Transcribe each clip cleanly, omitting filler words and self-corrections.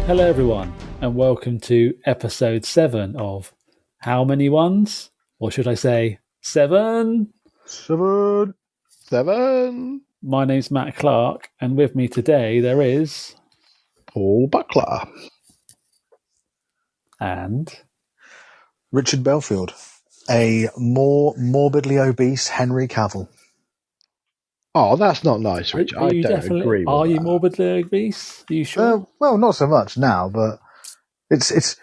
Hello, everyone, and welcome to episode 7 of How Many Ones? Or should I say 7? 7. My name's Matt Clark, and with me today there is... Paul Buckler. And... Richard Belfield. A more morbidly obese Henry Cavill. Oh, that's not nice, Rich. I don't agree with that. Are you morbidly obese? Are you sure? Well, not so much now, but it's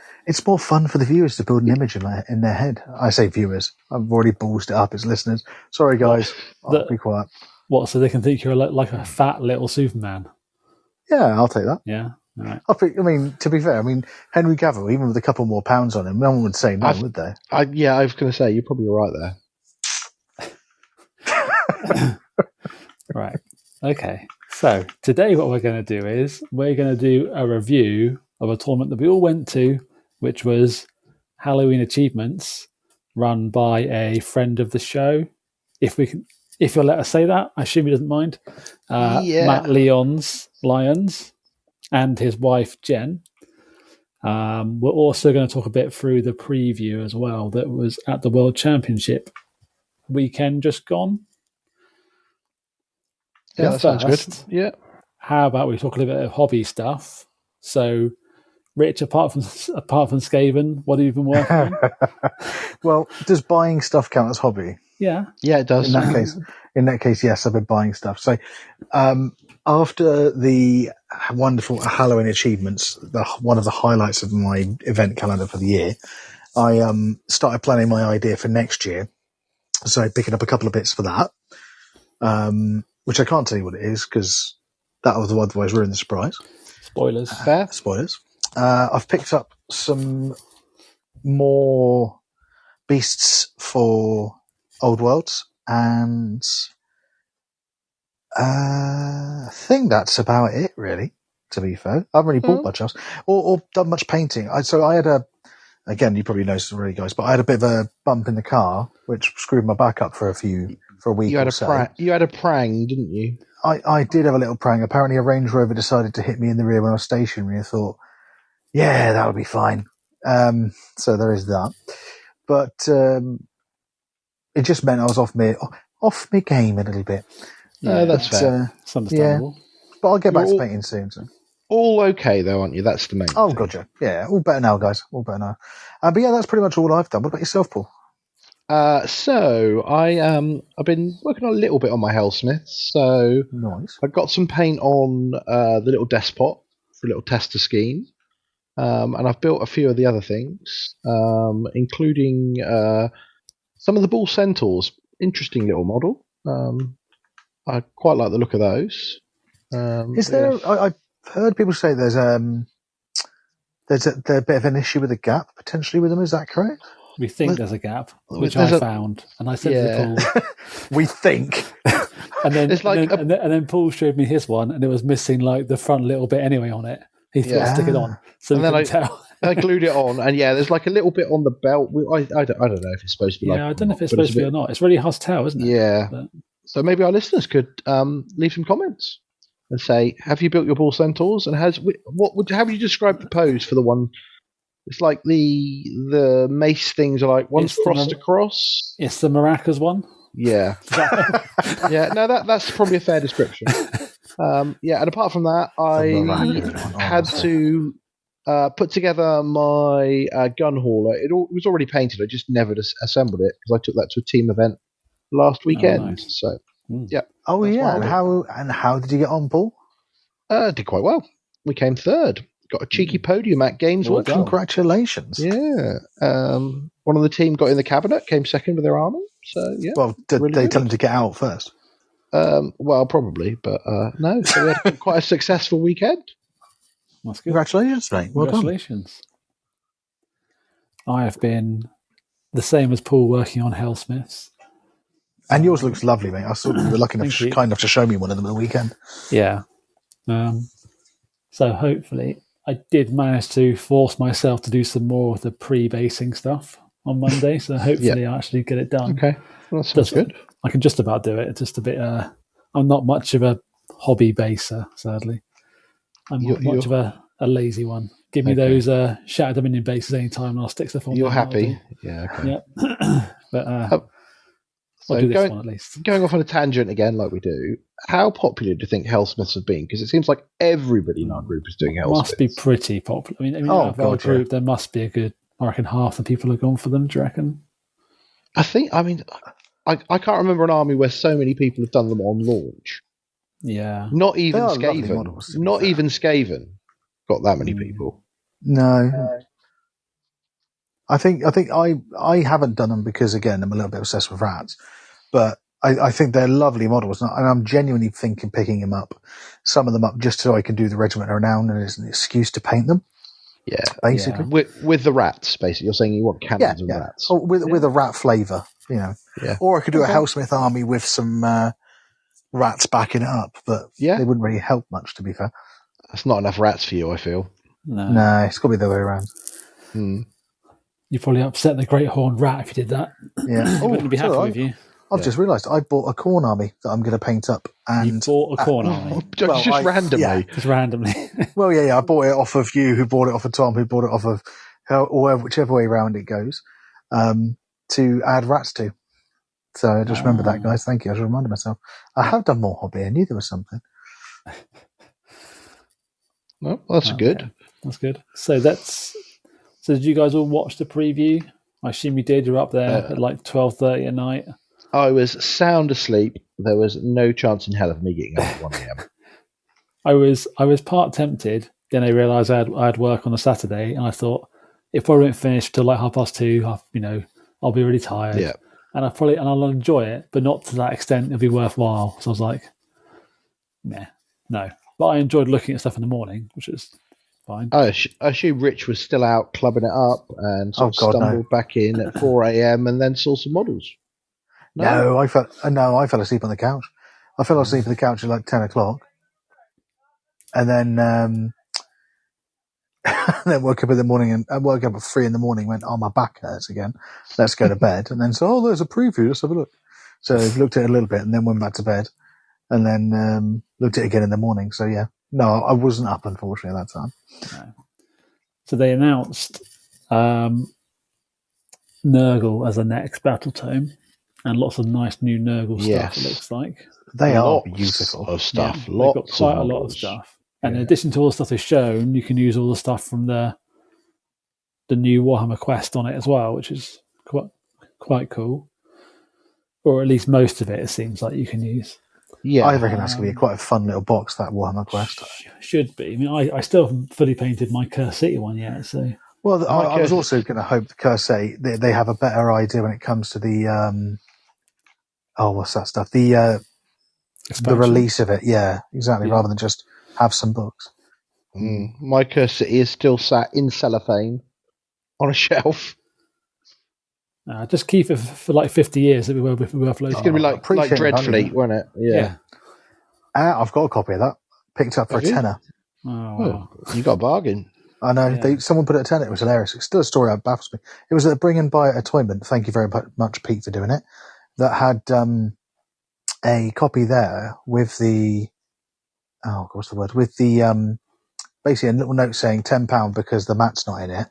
more fun for the viewers to build an image in their head. I say viewers. I've already ballsed it up as listeners. Sorry, guys. I'll be quiet. What, so they can think you're like a fat little Superman? Yeah, I'll take that. Yeah? All right. I mean, to be fair, Henry Cavill, even with a couple more pounds on him, no one would say no, would they? I was going to say, you're probably right there. Right. Okay. So today what we're going to do is we're going to do a review of a tournament that we all went to, which was Halloween Achievements, run by a friend of the show. If you'll let us say that, I assume he doesn't mind. Matt Lyons and his wife Jen. We're also going to talk a bit through the preview as well that was at the World Championship weekend just gone. Yeah, that sounds good. Yeah. How about we talk a little bit of hobby stuff? So, Rich, apart from Skaven, what have you been working on? Well, does buying stuff count as hobby? Yeah. Yeah, it does. In that case, yes, I've been buying stuff. So, after the wonderful Halloween Achievements, one of the highlights of my event calendar for the year, I started planning my idea for next year. So, picking up a couple of bits for that. Which I can't tell you what it is because that would otherwise ruin the surprise. Spoilers. Fair. Spoilers. I've picked up some more beasts for Old Worlds, and I think that's about it, really, to be fair. I haven't really bought much else or done much painting. I had again, you probably know this already, guys, but I had a bit of a bump in the car, which screwed my back up for a week or so. You had a prang, didn't you? I did have a little prang. Apparently a Range Rover decided to hit me in the rear when I was stationary. I thought, yeah, that'll be fine. So there is that. But it just meant I was off my game a little bit. No, that's fair. It's understandable. Yeah. But I'll get back to painting soon. So. All okay, though, aren't you? That's the main thing. Gotcha. Yeah, all better now, guys. All better now. But yeah, that's pretty much all I've done. What about yourself, Paul? So I've been working a little bit on my Hellsmiths. So nice. I've got some paint on the little despot for a little tester scheme, and I've built a few of the other things, including some of the bull centaurs. Interesting little model. I quite like the look of those. Is there? Yeah. I've heard people say there's a bit of an issue with a gap potentially with them. Is that correct? We think there's a gap, which I found, and I said to Paul, "We think." and then Paul showed me his one, and it was missing like the front little bit anyway on it. He thought I'd stick it on, so and then I glued it on, and there's like a little bit on the belt. I don't know if it's supposed to be. I don't know if it's supposed to be or not. It's really hostile, isn't it? Yeah. So maybe our listeners could leave some comments and say, "Have you built your bull centaurs?" And how would you describe the pose for the one? It's like the mace things are like one's crossed across. It's the maracas one. Yeah. Yeah. No, that's probably a fair description. And apart from that, I had to put together my gun hauler. It was already painted. I just never assembled it because I took that to a team event last weekend. Oh, nice. So yeah. Oh yeah. And how did you get on, Paul? Did quite well. We came third. Got a cheeky podium at Games World. Congratulations. Yeah. One of the team got in the cabinet, came second with their armour. So, yeah. Well, did they tell them to get out first? Well, probably, but no. So we had quite a successful weekend. That's good. Congratulations, mate. Well Congratulations. Done. I have been the same as Paul working on Hellsmiths. And yours looks lovely, mate. I saw you were lucky enough, kind enough to show me one of them at the weekend. Yeah. So hopefully I did manage to force myself to do some more of the pre-basing stuff on Monday. So hopefully I'll actually get it done. Okay. Well, that sounds good. I can just about do it. It's just a bit, I'm not much of a hobby baser, sadly. I'm much of a a lazy one. Give me Okay. those Shattered Dominion bases anytime, and I'll stick stuff on. You're them, that'll happy? do. Yeah. Okay. Yeah. But I'll So do this one at least. going off on a tangent again, like we do. How popular do you think Hellsmiths have been? Because it seems like everybody in our group is doing Hellsmiths. Must be pretty popular. I mean, Oh, out of our God, yeah. group, there must be a good. I reckon half the people have gone for them. Do you reckon? I mean, I can't remember an army where so many people have done them on launch. Yeah. Not even They are lovely Skaven. models, to be Not fair. even Skaven got that many people. No. I think I haven't done them because, again, I'm a little bit obsessed with rats. But I think they're lovely models, and I'm genuinely thinking picking them up, some of them up, just so I can do the Regiment of Renown, and it's an excuse to paint them. Yeah, basically. With the rats, basically. You're saying you want cannons and rats. Oh, with a rat flavour, you know. Yeah. Or I could do a Hellsmith army with some rats backing it up, but they wouldn't really help much, to be fair. That's not enough rats for you, I feel. No, it's got to be the other way around. You'd probably upset the Great Horned Rat if you did that. Yeah. He wouldn't be happy with you. I've just realised I bought a corn army that I'm going to paint up. And you bought a corn army? Just randomly? Yeah. Just randomly. Well, yeah, I bought it off of you, who bought it off of Tom, who bought it off of whichever way around it goes, to add rats to. So I just remember that, guys. Thank you. I just reminded myself. I have done more hobby. I knew there was something. Well, that's good. Okay. That's good. So did you guys all watch the preview? I assume you did. You're up there at like 12:30 at night. I was sound asleep. There was no chance in hell of me getting up at 1 a.m. I was part tempted. Then I realised I had work on a Saturday, and I thought if I won't finish till like 2:30, I'll be really tired. Yeah. And I'll enjoy it, but not to that extent. It'll be worthwhile. So I was like, no. But I enjoyed looking at stuff in the morning, which is fine. I assume Rich was still out clubbing it up and stumbled back in at 4 a.m. and then saw some models. No, I fell asleep on the couch. I fell asleep on the couch at like 10 o'clock. And then then woke up in the morning and I woke up at 3 in the morning, went, my back hurts again. Let's go to bed. And then there's a preview. Let's have a look. So I looked at it a little bit and then went back to bed and then looked at it again in the morning. So yeah, no, I wasn't up, unfortunately, at that time. No. So they announced Nurgle as the next battle tome and lots of nice new Nurgle stuff, it looks like. They are beautiful. Of stuff. Yeah, they've got quite a lot of stuff. And in addition to all the stuff they've shown, you can use all the stuff from the new Warhammer Quest on it as well, which is quite cool. Or at least most of it seems like you can use. Yeah, I reckon that's going to be quite a fun little box, that Warhammer Quest. Should be. I mean, I still haven't fully painted my Curse City one yet, so... Well, I was also going to hope the Curse City, they have a better idea when it comes to the... what's that stuff? The release of it, yeah, exactly, rather than just have some books. My Curse City is still sat in cellophane on a shelf. Just keep it for like 50 years. It'll be worth loads. It's going to be like Dreadfleet, won't it? Yeah. I've got a copy of that. Picked up for a tenner. Oh, wow. You got a bargain. I know. Someone put it at 10. It was hilarious. It's still a story that baffles me. It was at Bring and Buy at Atonement. Thank you very much, Pete, for doing it. That had a copy there with the... Oh, what's the word? With the... basically a little note saying £10 because the mat's not in it.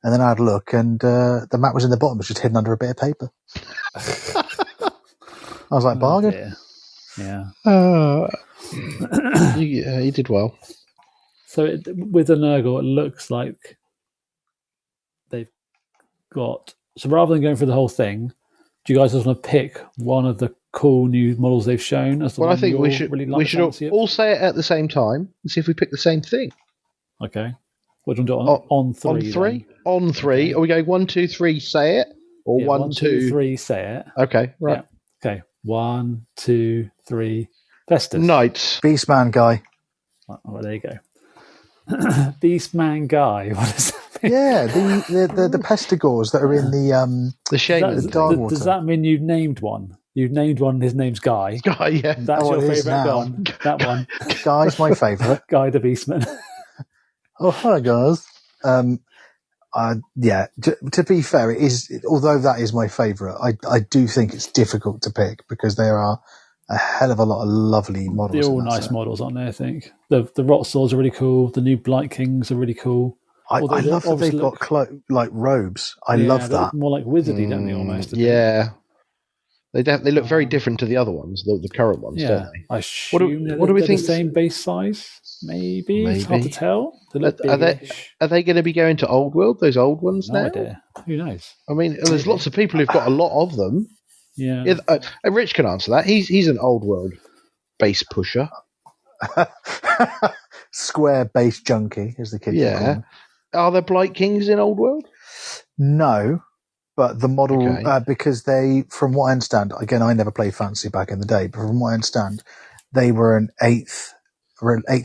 And then I had a look, and the mat was in the bottom, which was hidden under a bit of paper. I was like, bargain. Yeah. You did well. So with the Nurgle, it looks like they've got... So rather than going through the whole thing, do you guys just want to pick one of the cool new models they've shown? As the one I think we should all say it at the same time and see if we pick the same thing. Okay. What do you want to do on three? On three? Then? On three. Okay. Are we going 1, 2, 3, say it? Or 1, 2, 3, say it. Okay, right. Yeah. Okay. 1, 2, 3, Festus. Knights. Beastman guy. Oh, there you go. Beastman guy. What is that mean? Yeah, the pestigores that are in the Shaman. The Darkwater. Does that mean you've named one? You've named one, his name's Guy. Guy, yeah. That's your favourite one. That one. Guy's my favourite. Guy the Beastman. Oh, hi, guys. To be fair, although that is my favourite, I do think it's difficult to pick because there are a hell of a lot of lovely models. They're all in that nice set. models, aren't they? I think the Rot Swords are really cool. The new Blight Kings are really cool. I love that they've obviously got like robes. I yeah, love they look that. more like wizardy, don't they? Almost. Yeah. They look very different to the other ones, the current ones, Yeah, don't they? I assume What do we they're think? the same base size. Maybe it's hard to Maybe. tell. They look Are biggish. they going to be going to Old World? Those old ones No now? idea. Who knows? I mean, there's lots of people who've got a lot of them. Yeah. Rich can answer that. He's an Old World base pusher. Square base junkie, as the kids would call me. Are there Blight Kings in Old World? No, but the model, Okay. because they, from what I understand, again, I never played Fantasy back in the day, but from what I understand, they were an eighth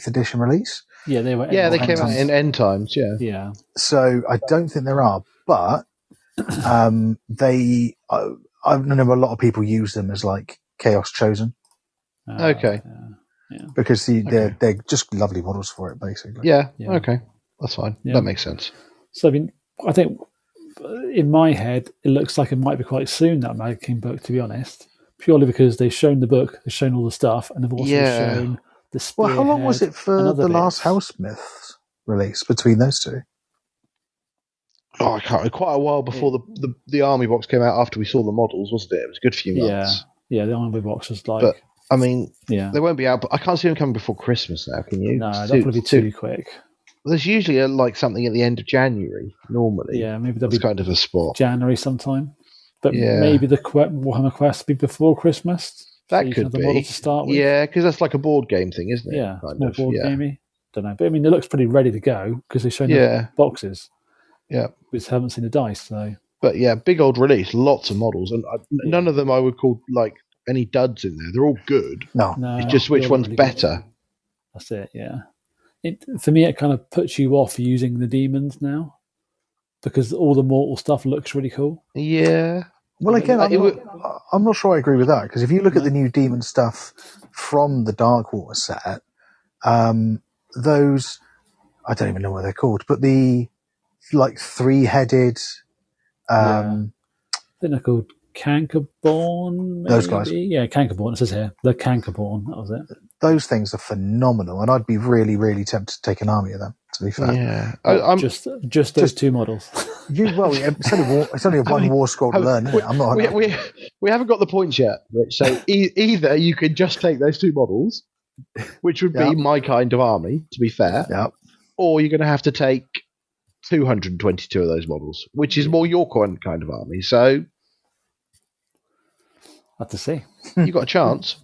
edition release. Yeah, they were. Yeah, they came out in End Times. Yeah. Yeah. So I don't think there are, but I know a lot of people use them as like Chaos Chosen. Okay. Yeah. Because they're just lovely models for it, basically. Yeah. Okay. That's fine. Yeah. That makes sense. So I mean, I think in my head it looks like it might be quite soon, that Mad King book, to be honest. Purely because they've shown the book, they've shown all the stuff, and they've also shown the spearhead. Well, how long was it for the last House Myths release between those two? Oh, I can't. Quite a while before the army box came out. After we saw the models, wasn't it? It was a good few months. Yeah. The army box was like. But I mean, they won't be out. But I can't see them coming before Christmas now. Can you? No, that'll probably be too quick. There's usually like something at the end of January normally. Yeah, maybe that'll be kind of a spot. January sometime. But maybe the Warhammer Quest be before Christmas. That so could the be. model to start with. Yeah, because that's like a board game thing, isn't it? Yeah, more board gamey. Don't know, but I mean, it looks pretty ready to go because they've shown the boxes. Yeah, we just haven't seen the dice. So, but yeah, big old release, lots of models, and none of them I would call like any duds in there. They're all good. No, it's just which one's really better. Good. That's it. Yeah. For me, it kind of puts you off using the demons now because all the mortal stuff looks really cool. Yeah. Well, again, I'm not sure I agree with that because if you look at the new demon stuff from the Darkwater set, those, I don't even know what they're called, but the like 3-headed, I think they're called Cankerborn. Maybe? Those guys, yeah, Cankerborn. It says here the Cankerborn. That was it. Those things are phenomenal, and I'd be really, really tempted to take an army of them. To be fair, yeah, just those two models. It's only a one war scroll to learn. Isn't it? I'm not. We haven't got the points yet, Rich. So either you could just take those two models, which would be my kind of army. To be fair, or you're going to have to take 222 of those models, which is more your kind of army. So, have to see. You got a chance.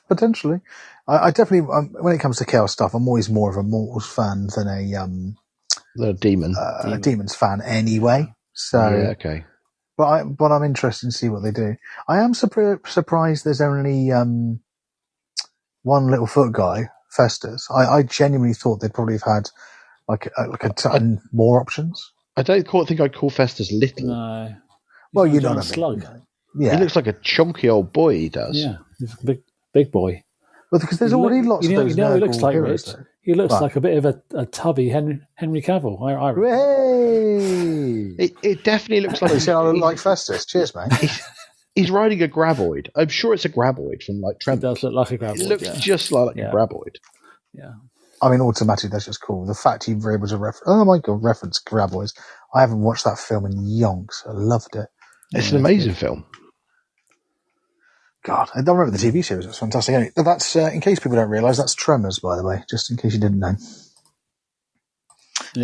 Potentially. I definitely, when it comes to chaos stuff, I'm always more of a mortals fan than a demons fan anyway. So okay. But I'm interested to see what they do. I am surprised there's only one little foot guy, Festus. I genuinely thought they'd probably have had like a ton more options. I don't think I'd call Festus little. No. Well, you know what I mean. Slug. Yeah. He looks like a chunky old boy. He does. Yeah, he's a big boy. Well, because there's already lots of those. He looks like heroes, Rich. He looks like a bit of a tubby Henry Cavill. It definitely looks like. You say I look like Festus. Cheers, mate. He's riding a graboid. I'm sure it's a graboid from like Tremors. It does look like a graboid. It looks just like a graboid. Yeah. I mean, automatically, that's just cool. The fact you were able to reference graboids. I haven't watched that film in yonks. I loved it. It's an amazing film. God, I don't remember the TV series. It's fantastic. Anyway, that's in case people don't realise, that's Tremors, by the way, just in case you didn't know.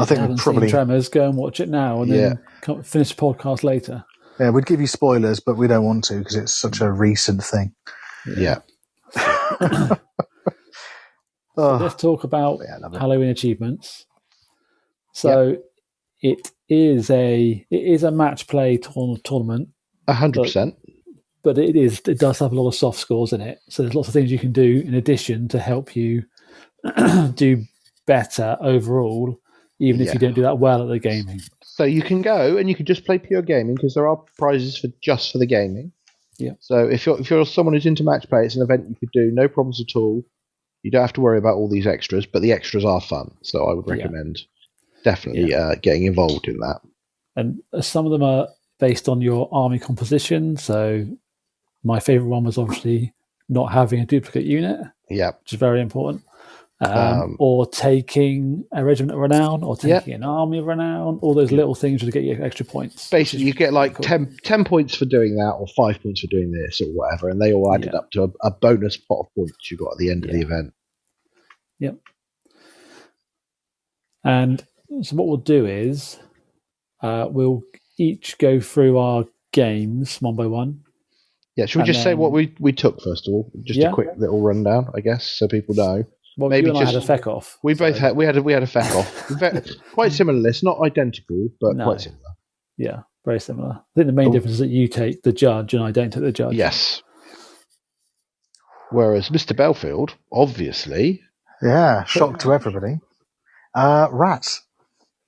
I think we'd probably Tremors. Go and watch it now, and then finish the podcast later. Yeah, we'd give you spoilers, but we don't want to because it's such a recent thing. Yeah. So let's talk about Halloween achievements. So it is a match play tournament. 100%. But it does have a lot of soft scores in it. So there's lots of things you can do in addition to help you do better overall, even if you don't do that well at the gaming. So you can go and you can just play pure gaming because there are prizes for the gaming. Yeah. So if you're someone who's into match play, it's an event you could do, no problems at all. You don't have to worry about all these extras, but the extras are fun. So I would recommend definitely getting involved in that. And some of them are based on your army composition. So My favourite one was obviously not having a duplicate unit, Yeah. which is very important. Or taking a regiment of renown, or taking an army of renown. All those little things to get you extra points. Basically, you get like cool. 10 points for doing that, or 5 points for doing this, or whatever, and they all added up to a bonus pot of points you got at the end of the event. Yep. And so what we'll do is we'll each go through our games one by one. Yeah, should we just say what we took first of all? Just a quick little rundown, I guess, so people know. Well, maybe I had a feck off. We both had we had a feck off. Quite similar list, not identical, but quite similar. Yeah, very similar. I think the main difference is that you take the judge and I don't take the judge. Yes. Whereas Mr. Belfield, obviously, shock to everybody. Rats.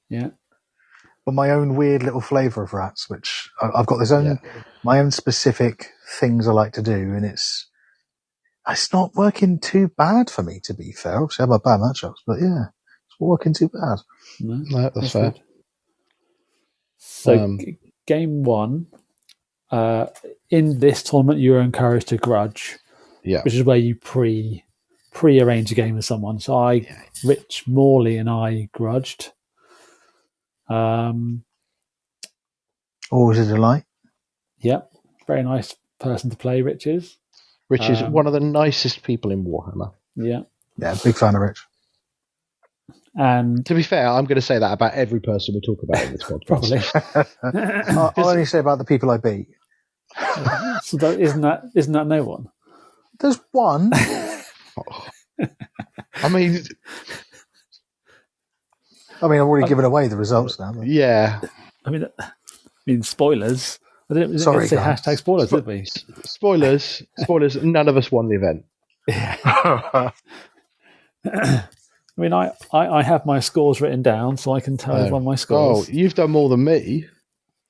Yeah. But my own weird little flavour of rats, which I've got my own specific things I like to do, and it's not working too bad for me, to be fair. Obviously, I have my bad matchups, but it's not working too bad. No, that's fair. Good. So, game one, in this tournament, you're encouraged to grudge, which is where you pre-arrange a game with someone. So, Rich Morley and I grudged. Always a delight. Yep, very nice person to play, Rich is. Rich is one of the nicest people in Warhammer. Yeah. Yeah, big fan of Rich. And to be fair, I'm going to say that about every person we talk about in this podcast. Probably. I'll only say about the people I beat. So isn't that no one? There's one. I mean, I've already given away the results now. But. Yeah. I mean, spoilers. Sorry, say hashtag spoilers, did we? Spoilers. None of us won the event. Yeah. I mean, I have my scores written down, so I can tell everyone my scores. Oh, you've done more than me.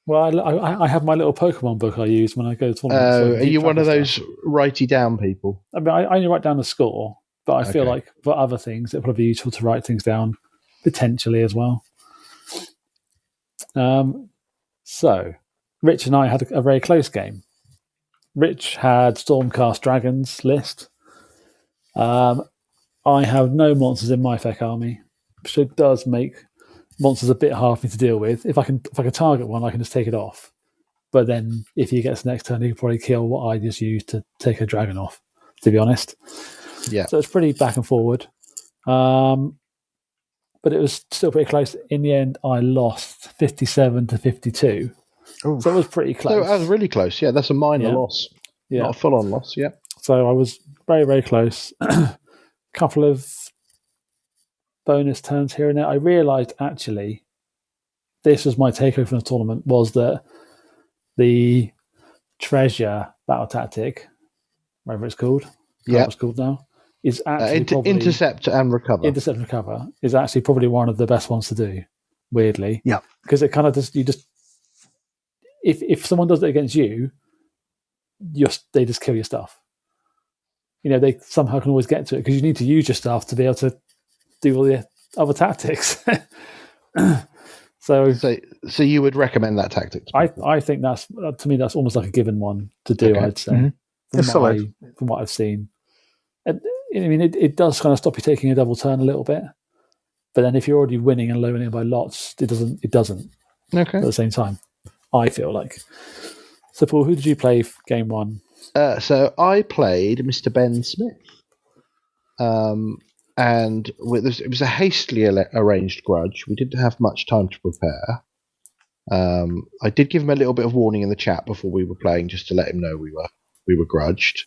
Well, I have my little Pokemon book I use when I go to tournaments. So are you one of those writey down people? I mean, I only write down the score, but I feel like for other things, it'd probably be useful to write things down potentially as well. So, Rich and I had a very close game. Rich had Stormcast Dragons list. I have no monsters in my Feck army, so it does make monsters a bit hard for me to deal with. If I can target one, I can just take it off. But then if he gets next turn, he can probably kill what I just used to take a dragon off, to be honest. Yeah. So it's pretty back and forward. But it was still pretty close. In the end, I lost 57-52. Oof. So it was pretty close. So that was really close. Yeah, that's a minor loss. Yeah. Not a full-on loss, yeah. So I was very, very close. Couple of bonus turns here and there. I realised, actually, this was my takeaway from the tournament, was that the treasure battle tactic, whatever it's called, what it's called now, is actually intercept and recover. Intercept and recover is actually probably one of the best ones to do, weirdly. Yeah. Because it kind of if someone does it against you, they just kill your stuff. They somehow can always get to it because you need to use your stuff to be able to do all the other tactics. So you would recommend that tactic? I think that's, to me, that's almost like a given one to do, I'd say. Mm-hmm. From what I've seen. And, it does kind of stop you taking a double turn a little bit. But then if you're already winning and lowering it by lots, it doesn't. Okay. At the same time, I feel like. So, Paul, who did you play for game one? So I played Mr. Ben Smith. And it was a hastily arranged grudge. We didn't have much time to prepare. I did give him a little bit of warning in the chat before we were playing, just to let him know we were grudged.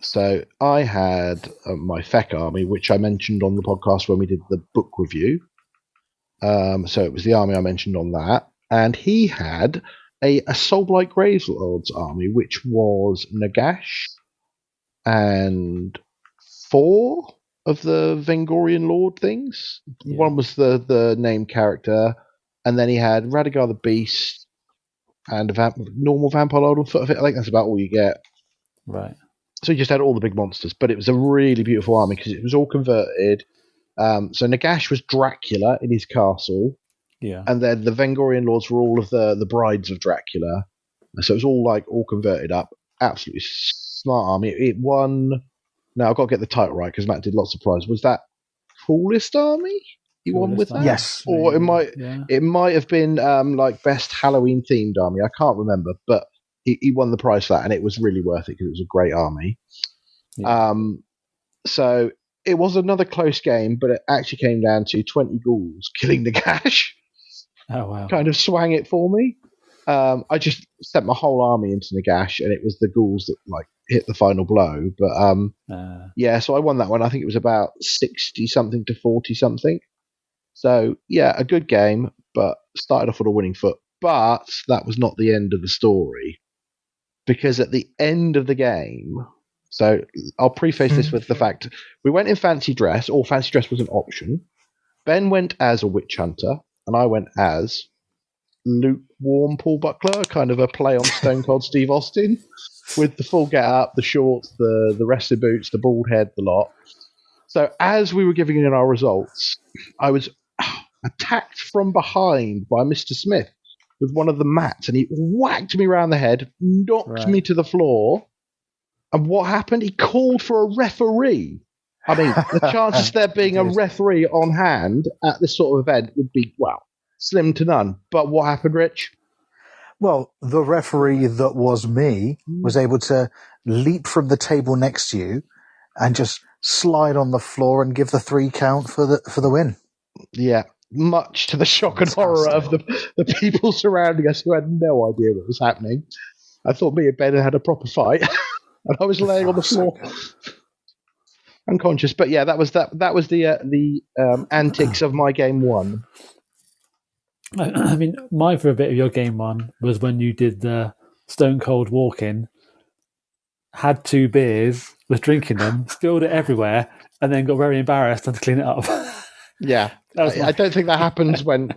So I had my Feck army, which I mentioned on the podcast when we did the book review. So it was the army I mentioned on that, and he had a Soulblight Gravelord's army, which was Nagash and 4 of the Vengorian Lord things. Yeah. One was the named character, and then he had Radigar the Beast and a normal Vampire Lord on foot of it. I think that's about all you get. Right. So he just had all the big monsters, but it was a really beautiful army because it was all converted. So Nagash was Dracula in his castle. Yeah. And then the Vengorian Lords were all of the brides of Dracula. So it was all converted up. Absolutely smart army. It won. Now I've got to get the title right because Matt did lots of prizes. Was that Coolest Army? He won with that? Yes. Or it might have been like best Halloween themed army. I can't remember, but he won the prize for that, and it was really worth it because it was a great army. Yeah. So it was another close game, but it actually came down to 20 ghouls killing the Gash. Oh wow. Kind of swang it for me. I just sent my whole army into Nagash, and it was the ghouls that like hit the final blow. But yeah, so I won that one. I think it was about 60 something to 40 something. So yeah, a good game, but started off on a winning foot. But that was not the end of the story, because at the end of the game, so I'll preface this with the fact we went in fancy dress, or fancy dress was an option. Ben went as a witch hunter, and I went as lukewarm Paul Buckler, kind of a play on Stone Cold Steve Austin, with the full get up, the shorts, the wrestling boots, the bald head, the lot. So as we were giving in our results, I was attacked from behind by Mr. Smith with one of the mats, and he whacked me around the head, knocked me to the floor. And what happened? He called for a referee. I mean, the chances of there being a referee on hand at this sort of event would be, well, slim to none. But what happened, Rich? Well, the referee that was me was able to leap from the table next to you and just slide on the floor and give the 3 count for the win. Yeah, much to the shock and horror of the people surrounding us who had no idea what was happening. I thought me and Ben had a proper fight, and I was laying on the floor, unconscious. But yeah, that was the antics of my game one. I mean, my favorite bit of your game one was when you did the Stone Cold walk-in, had 2 beers, was drinking them, spilled it everywhere, and then got very embarrassed and had to clean it up. Yeah, I don't think that happens when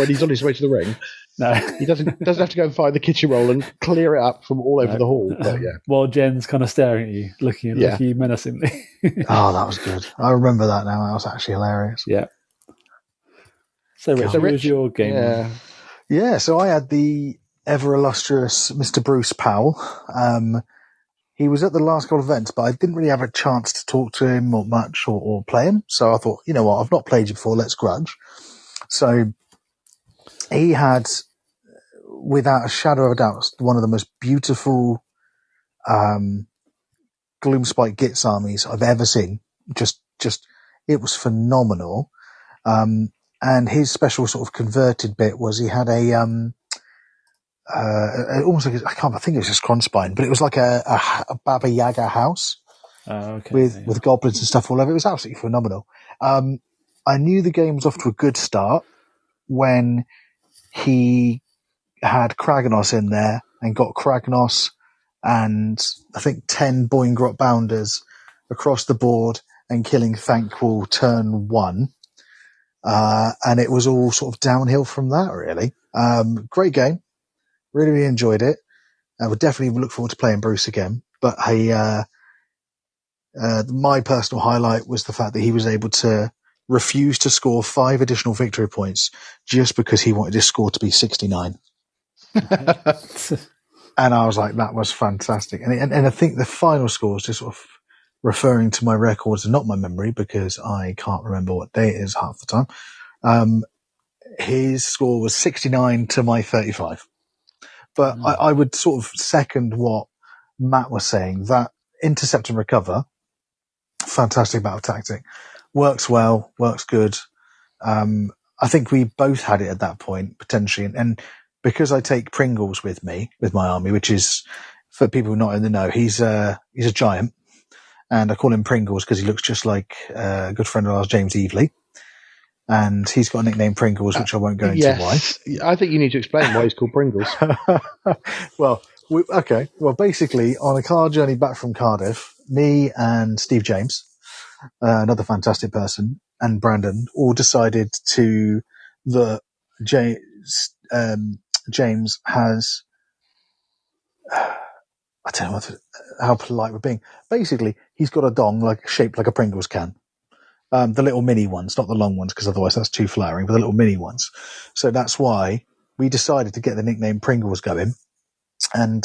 he's on his way to the ring. No, he doesn't have to go and find the kitchen roll and clear it up from all over the hall. But yeah, while Jen's kind of staring at you, looking at you menacingly. Oh, that was good. I remember that now. That was actually hilarious. Yeah. So, Rich, what was your game? Yeah. So I had the ever illustrious Mr. Bruce Powell. He was at the last couple of events, but I didn't really have a chance to talk to him or much or play him. So I thought, you know what, I've not played you before, let's grudge. So he had, without a shadow of a doubt, one of the most beautiful Gloomspite Gits armies I've ever seen. Just it was phenomenal. And his special sort of converted bit was he had a almost like I think it was just Cronspine, but it was like a Baba Yaga house with goblins and stuff all over. It was absolutely phenomenal. I knew the game was off to a good start when he had Kragnos in there and got Kragnos and I think 10 Boingrot Bounders across the board and killing Thankwall turn 1. And it was all sort of downhill from that, really. Great game. Really enjoyed it. I would definitely look forward to playing Bruce again. But my personal highlight was the fact that he was able to refuse to score 5 additional victory points just because he wanted his score to be 69. And I was like, that was fantastic. And I think the final score is just sort of referring to my records and not my memory because I can't remember what day it is half the time. His score was 69 to my 35. But I would sort of second what Matt was saying, that intercept and recover, fantastic battle tactic, works well, works good. I think we both had it at that point, potentially. And because I take Pringles with me, with my army, which is, for people not in the know, he's a giant. And I call him Pringles because he looks just like a good friend of ours, James Evely. And he's got a nickname Pringles, which I won't go into why. I think you need to explain why he's called Pringles. Well, okay. Well, basically, on a car journey back from Cardiff, me and Steve James, another fantastic person, and Brandon all decided that James has, I don't know how polite we're being. Basically, he's got a dong shaped like a Pringles can. The little mini ones, not the long ones, because otherwise that's too flattering, but the little mini ones. So that's why we decided to get the nickname Pringles going. And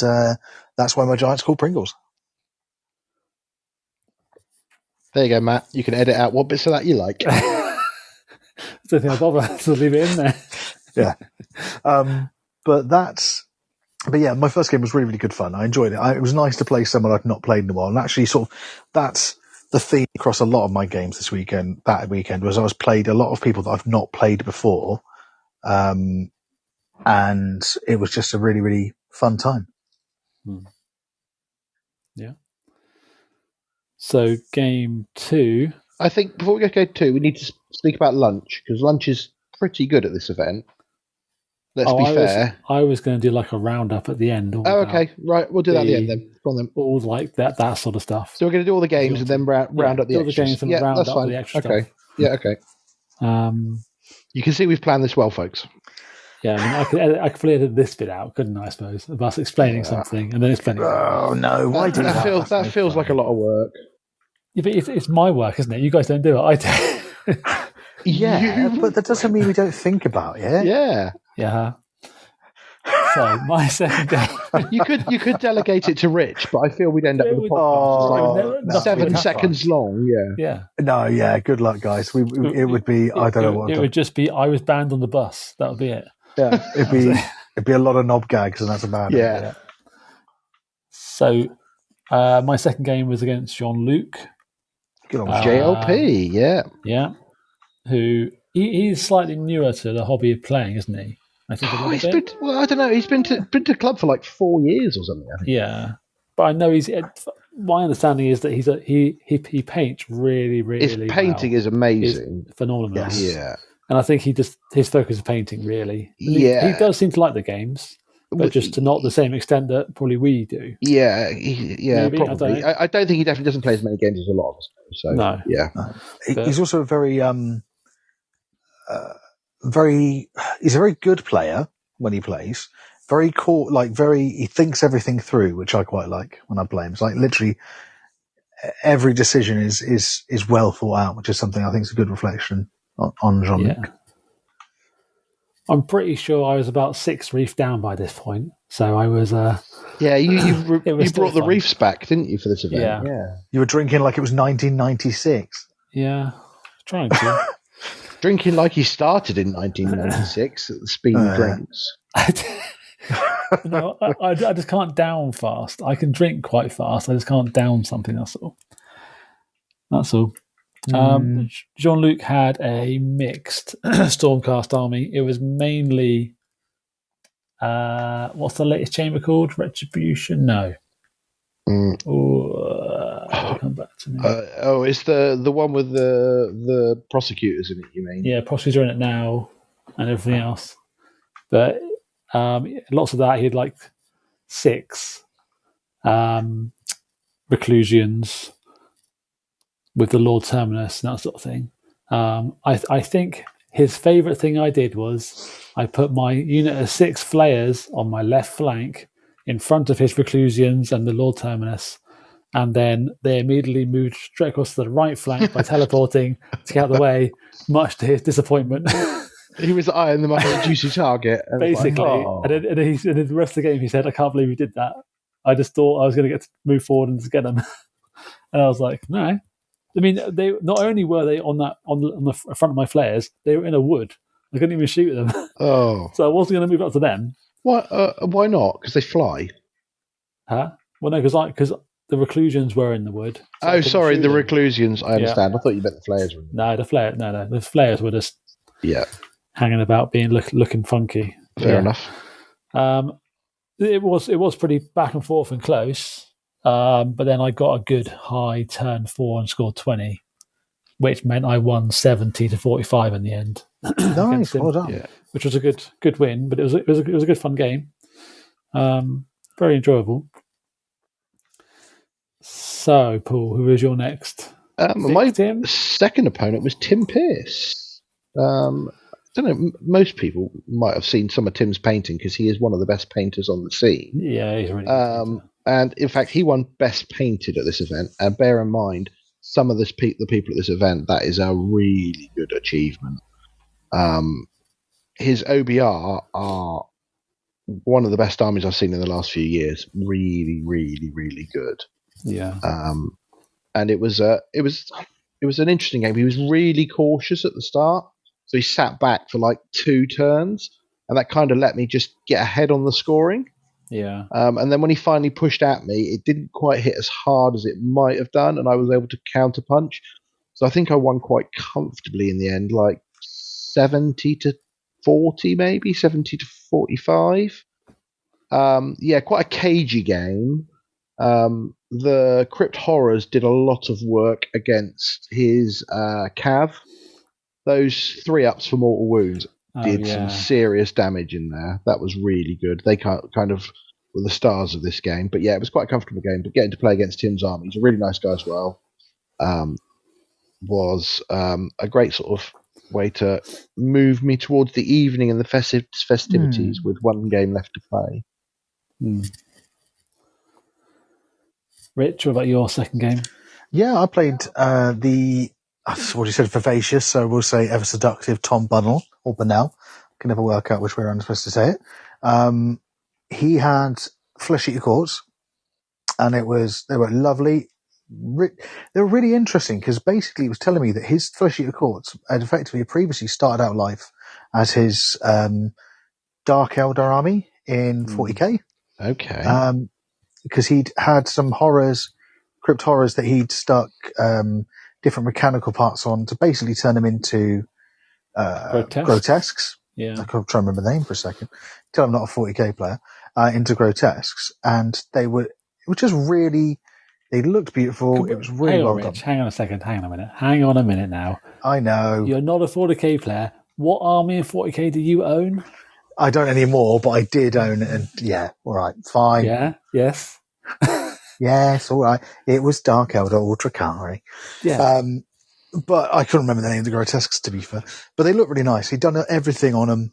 that's why my giant's called Pringles. There you go, Matt. You can edit out what bits of that you like. I don't think I'll bother to leave it in there. Yeah. But yeah, my first game was really, really good fun. I enjoyed it. It was nice to play someone I've not played in a while. And actually, that's the theme across a lot of my games this weekend. That weekend was I was played a lot of people that I've not played before, and it was just a really, really fun time. Yeah. So game 2. I think before we go to game 2, we need to speak about lunch, because lunch is pretty good at this event. Let's be fair. I was going to do like a roundup at the end. Okay. Right. We'll do that at the end then. Go on then. All like that sort of stuff. So we're going to do all the games and then round up the extras. The games and round that's up fine. the extra okay. stuff. Yeah, okay. You can see we've planned this well, folks. Yeah, I could probably edit this bit out, couldn't I suppose? Of us explaining something and then explaining. Oh, no. Why do that? That feels like a lot of work. Yeah, but it's my work, isn't it? You guys don't do it. I do. Yeah, but that doesn't mean we don't think about it. Yeah. Yeah. So my second game. You could delegate it to Rich, but I feel we'd end up with a podcast like 7 seconds long. Yeah. No, yeah. Good luck, guys. It would be. I don't know what. It would just be. I was banned on the bus. That would be it. Yeah. It'd be a lot of knob gags, and that's about it. Yeah. So, my second game was against Jean-Luc. Good on JLP. Yeah. Who he's slightly newer to the hobby of playing, isn't he? I think I don't know. He's been to the club for like 4 years or something. I think. Yeah, but I know my understanding is that he paints really, really. His painting is amazing, phenomenal. Yes. Yeah, and I think his focus is painting really. He does seem to like the games, but just to not the same extent that probably we do. Yeah, Maybe, probably. I don't think he definitely doesn't play as many games as a lot of us. So no, yeah, he's also a very he's a very good player when he plays. He thinks everything through, which I quite like when I play him. It's like literally every decision is well thought out, which is something I think is a good reflection on Jean-Luc. Yeah. I'm pretty sure I was about 6 reef down by this point, so I was. You brought the reefs back, didn't you, for this event? Yeah. You were drinking like it was 1996. Yeah, trying to. Drinking like he started in 1996 at the speed of drinks. No, I just can't down fast. I can drink quite fast. I just can't down something. That's all. Jean-Luc had a mixed Stormcast army. It was mainly what's the latest chamber called? Retribution? No. Come back to me. It's the one with the prosecutors in it. You mean? Yeah, prosecutors are in it now, and everything else. But lots of that. He had like 6 reclusions with the Lord Terminus and that sort of thing. I think his favourite thing I did was I put my unit of 6 flayers on my left flank in front of his reclusions and the Lord Terminus, and then they immediately moved straight across to the right flank by teleporting to get out of the way, much to his disappointment. He was eyeing them up as a juicy target. Basically. And then the rest of the game he said, I can't believe you did that. I just thought I was going to get to move forward and just get them. And I was like, no. I mean, they not only were they on the front of my flares, they were in a wood. I couldn't even shoot them. Oh. So I wasn't going to move up to them. Why not? Because they fly. Huh? Well, no, because the reclusions were in the wood. So sorry, the reclusions. I understand. I thought you meant the flares were in No, the flares were just hanging about, being looking funky. Fair enough. It was pretty back and forth and close. But then I got a good high turn 4 and scored 20, which meant I won 70-45 in the end. Nice, well done. Yeah. Which was a good win, but it was a good fun game. Very enjoyable. So, Paul, who was your next? My second opponent was Tim Pearce. I don't know. Most people might have seen some of Tim's painting because he is one of the best painters on the scene. Yeah, he's a really good painter. And in fact, he won Best Painted at this event. And bear in mind, some of the people at this event, that is a really good achievement. His OBR are one of the best armies I've seen in the last few years. Really, really, really good. Yeah. And it was an interesting game. He was really cautious at the start, so he sat back for like 2 turns, and that kind of let me just get ahead on the scoring. Yeah. And then when he finally pushed at me, it didn't quite hit as hard as it might have done, and I was able to counterpunch. So I think I won quite comfortably in the end, like 70-40, maybe 70-45. Quite a cagey game. The Crypt Horrors did a lot of work against his Cav. Those 3-ups for mortal wounds did some serious damage in there. That was really good. They kind of were the stars of this game. But yeah, it was quite a comfortable game. But getting to play against Tim's army, he's a really nice guy as well, was a great sort of way to move me towards the evening and the festivities with one game left to play. Rich, what about your second game? Yeah, I played what you said, vivacious, so we'll say ever seductive Tom Bunnell, or Bunnell. Can never work out which way I'm supposed to say it. He had Flesh Eater Courts, and they were lovely. They were really interesting, because basically it was telling me that his Flesh Eater Courts had effectively previously started out life as his Dark Elder army in 40k. Okay. Because he'd had some Crypt Horrors that he'd stuck different mechanical parts on to basically turn them into grotesques. Yeah. I can't try and remember the name for a second. Tell I'm not a 40k player. Into grotesques. And they just really, they looked beautiful. It was really well done. Hang on a second. Hang on a minute now. I know. You're not a 40k player. What army in 40k do you own? I don't anymore, but I did own it, and yeah, all right, fine. Yeah, yes. Yes, all right. It was Dark Elder Ultracari. Yeah. But I couldn't remember the name of the grotesques, to be fair. But they looked really nice. He'd done everything on them.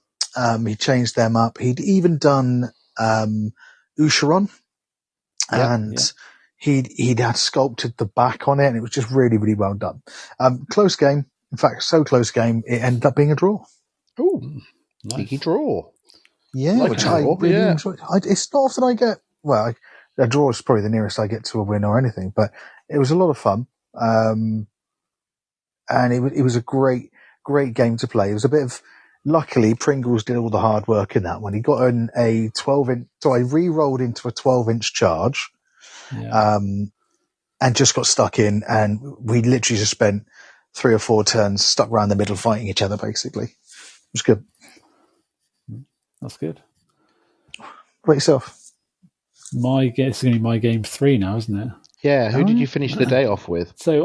He changed them up. He'd even done Usharon, and he'd had sculpted the back on it, and it was just really, really well done. Close game. In fact, so close game, it ended up being a draw. Ooh. Nice. Draw. Yeah, which I really enjoyed. It's not often I get, a draw is probably the nearest I get to a win or anything, but it was a lot of fun. And it was a great, great game to play. It was a bit of, luckily Pringles did all the hard work in that one. He got in a 12-inch, so I re-rolled into a 12-inch charge, and just got stuck in, and we literally just spent 3 or 4 turns stuck around the middle fighting each other, basically. It was good. That's good. What yourself? It's going to be my game 3 now, isn't it? Yeah. Who did you finish the day off with? So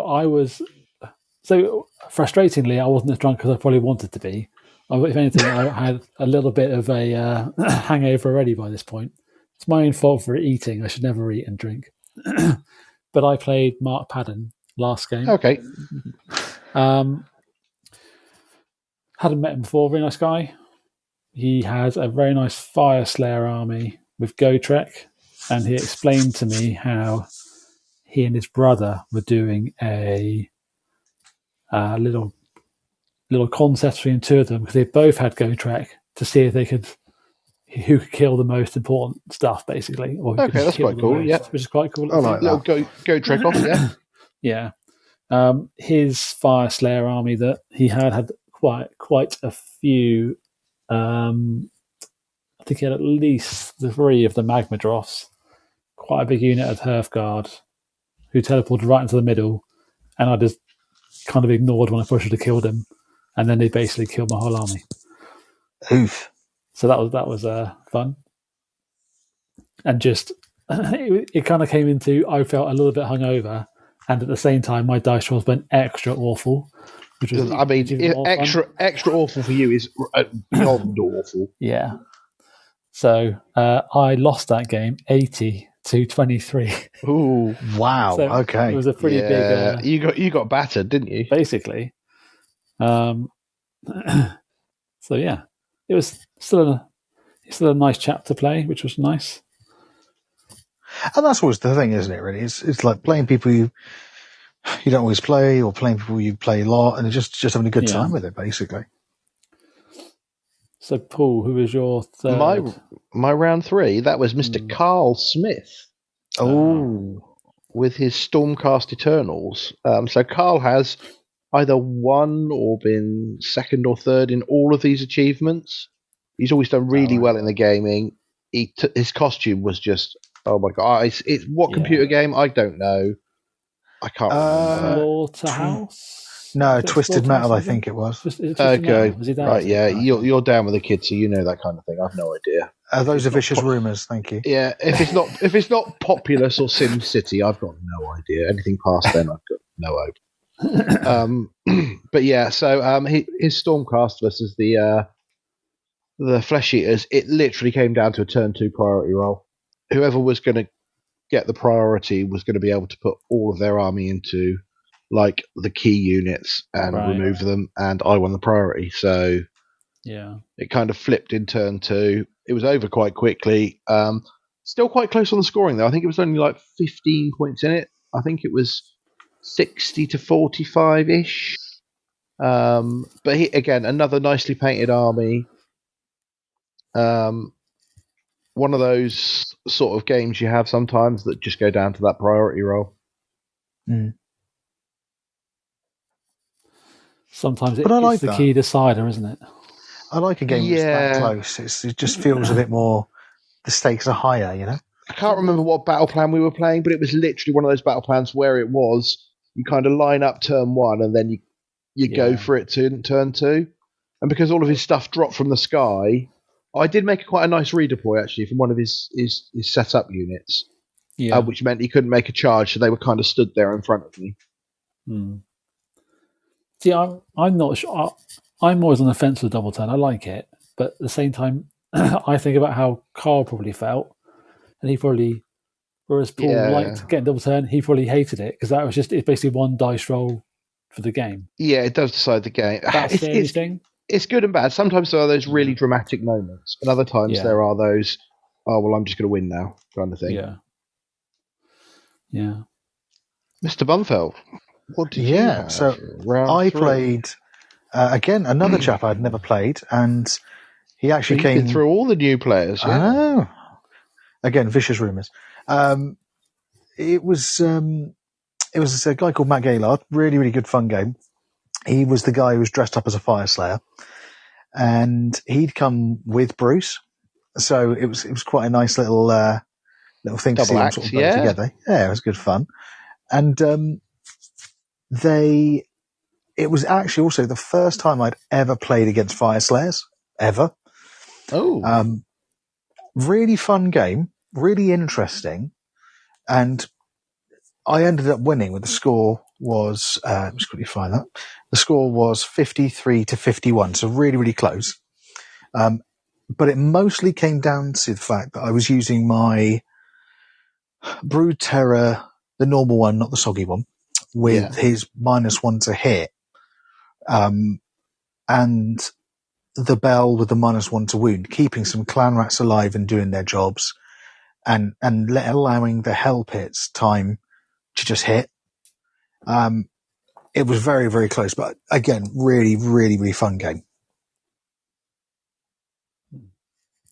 frustratingly, I wasn't as drunk as I probably wanted to be. If anything, I had a little bit of a hangover already by this point. It's my own fault for eating. I should never eat and drink. But I played Mark Padden last game. Okay. Hadn't met him before. Very nice guy. He has a very nice Fire Slayer army with Gotrek, and he explained to me how he and his brother were doing a little contest between 2 of them, because they both had Gotrek, to see if who could kill the most important stuff, basically. Or that's quite cool. Which is quite cool. I like that. Gotrek off, yeah. His Fire Slayer army that he had quite a few. I think he had at least 3 of the Magma Droths, quite a big unit of Hearthguard, who teleported right into the middle, and I just kind of ignored when I pushed to kill them, and then they basically killed my whole army. Oof. So that was fun, and just it kind of came into, I felt a little bit hungover, and at the same time my dice rolls went extra awful. Extra awful for you is beyond awful. Yeah. So I lost that game 80-23. Ooh, wow! So okay, it was a pretty big. You got battered, didn't you? Basically. So yeah, it was still a nice chap to play, which was nice. And that's always the thing, isn't it? Really, it's like playing people you don't always play, or playing people you play a lot, and just having a good time with it, basically. So, Paul, who was your third? My round 3, that was Mr. Carl Smith. With his Stormcast Eternals. So Carl has either won or been second or third in all of these achievements. He's always done really well in the gaming. His costume was just, oh my god! What computer game? I don't know. I can't remember. Slaughterhouse? No, Twisted Metal, I think it was. Is it Twisted Metal? Was he there? Right, yeah. You're down with the kids, so you know that kind of thing. I've no idea. Those are vicious rumours. Thank you. Yeah, if it's not Populous or Sim City, I've got no idea. Anything past then, I've got no hope. But yeah, so his Stormcast versus the Flesh Eaters, it literally came down to a turn 2 priority roll. Whoever was going to get the priority was going to be able to put all of their army into like the key units and remove them, and I won the priority. So yeah, it kind of flipped in turn 2. It was over quite quickly. Still quite close on the scoring though. I think it was only like 15 points in it. I think it was 60 to 45 ish. But again, another nicely painted army. One of those sort of games you have sometimes that just go down to that priority roll. Sometimes it's the key decider, isn't it? I like a game that's that close. It just feels a bit more. The stakes are higher, you know. I can't remember what battle plan we were playing, but it was literally one of those battle plans where it was you kind of line up turn 1 and then you go for it to turn 2. And because all of his stuff dropped from the sky, I did make quite a nice redeploy actually from one of his setup units, which meant he couldn't make a charge, so they were kind of stood there in front of me. See, I'm not sure. I'm always on the fence with double turn. I like it, but at the same time, I think about how Carl probably felt, and he probably, whereas Paul liked getting double turn, he probably hated it because that was it's basically one dice roll for the game. Yeah, it does decide the game. That's the only thing. It's good and bad. Sometimes there are those really dramatic moments, and other times there are those, oh well, I'm just going to win now kind of thing. Yeah. Mr. Bunfeld, what did you have? So I played again another chap I'd never played, and he actually came through all the new players. Yeah. I know. Again, vicious rumours. It was a guy called Matt Gaylord. Really, really good fun game. He was the guy who was dressed up as a fire slayer, and he'd come with Bruce. So it was quite a nice little thing to see them sort of play together. Yeah, it was good fun. And it was actually also the first time I'd ever played against fire slayers ever. Really fun game, really interesting, and I ended up winning with the score was just quickly find that. The score was 53 to 51, so really, really close. But it mostly came down to the fact that I was using my Brood Terror, the normal one, not the soggy one, with his -1 to hit, and the Bell with the -1 to wound, keeping some clan rats alive and doing their jobs, and allowing the hell pits time to just hit. It was very, very close, but again, really, really, really fun game.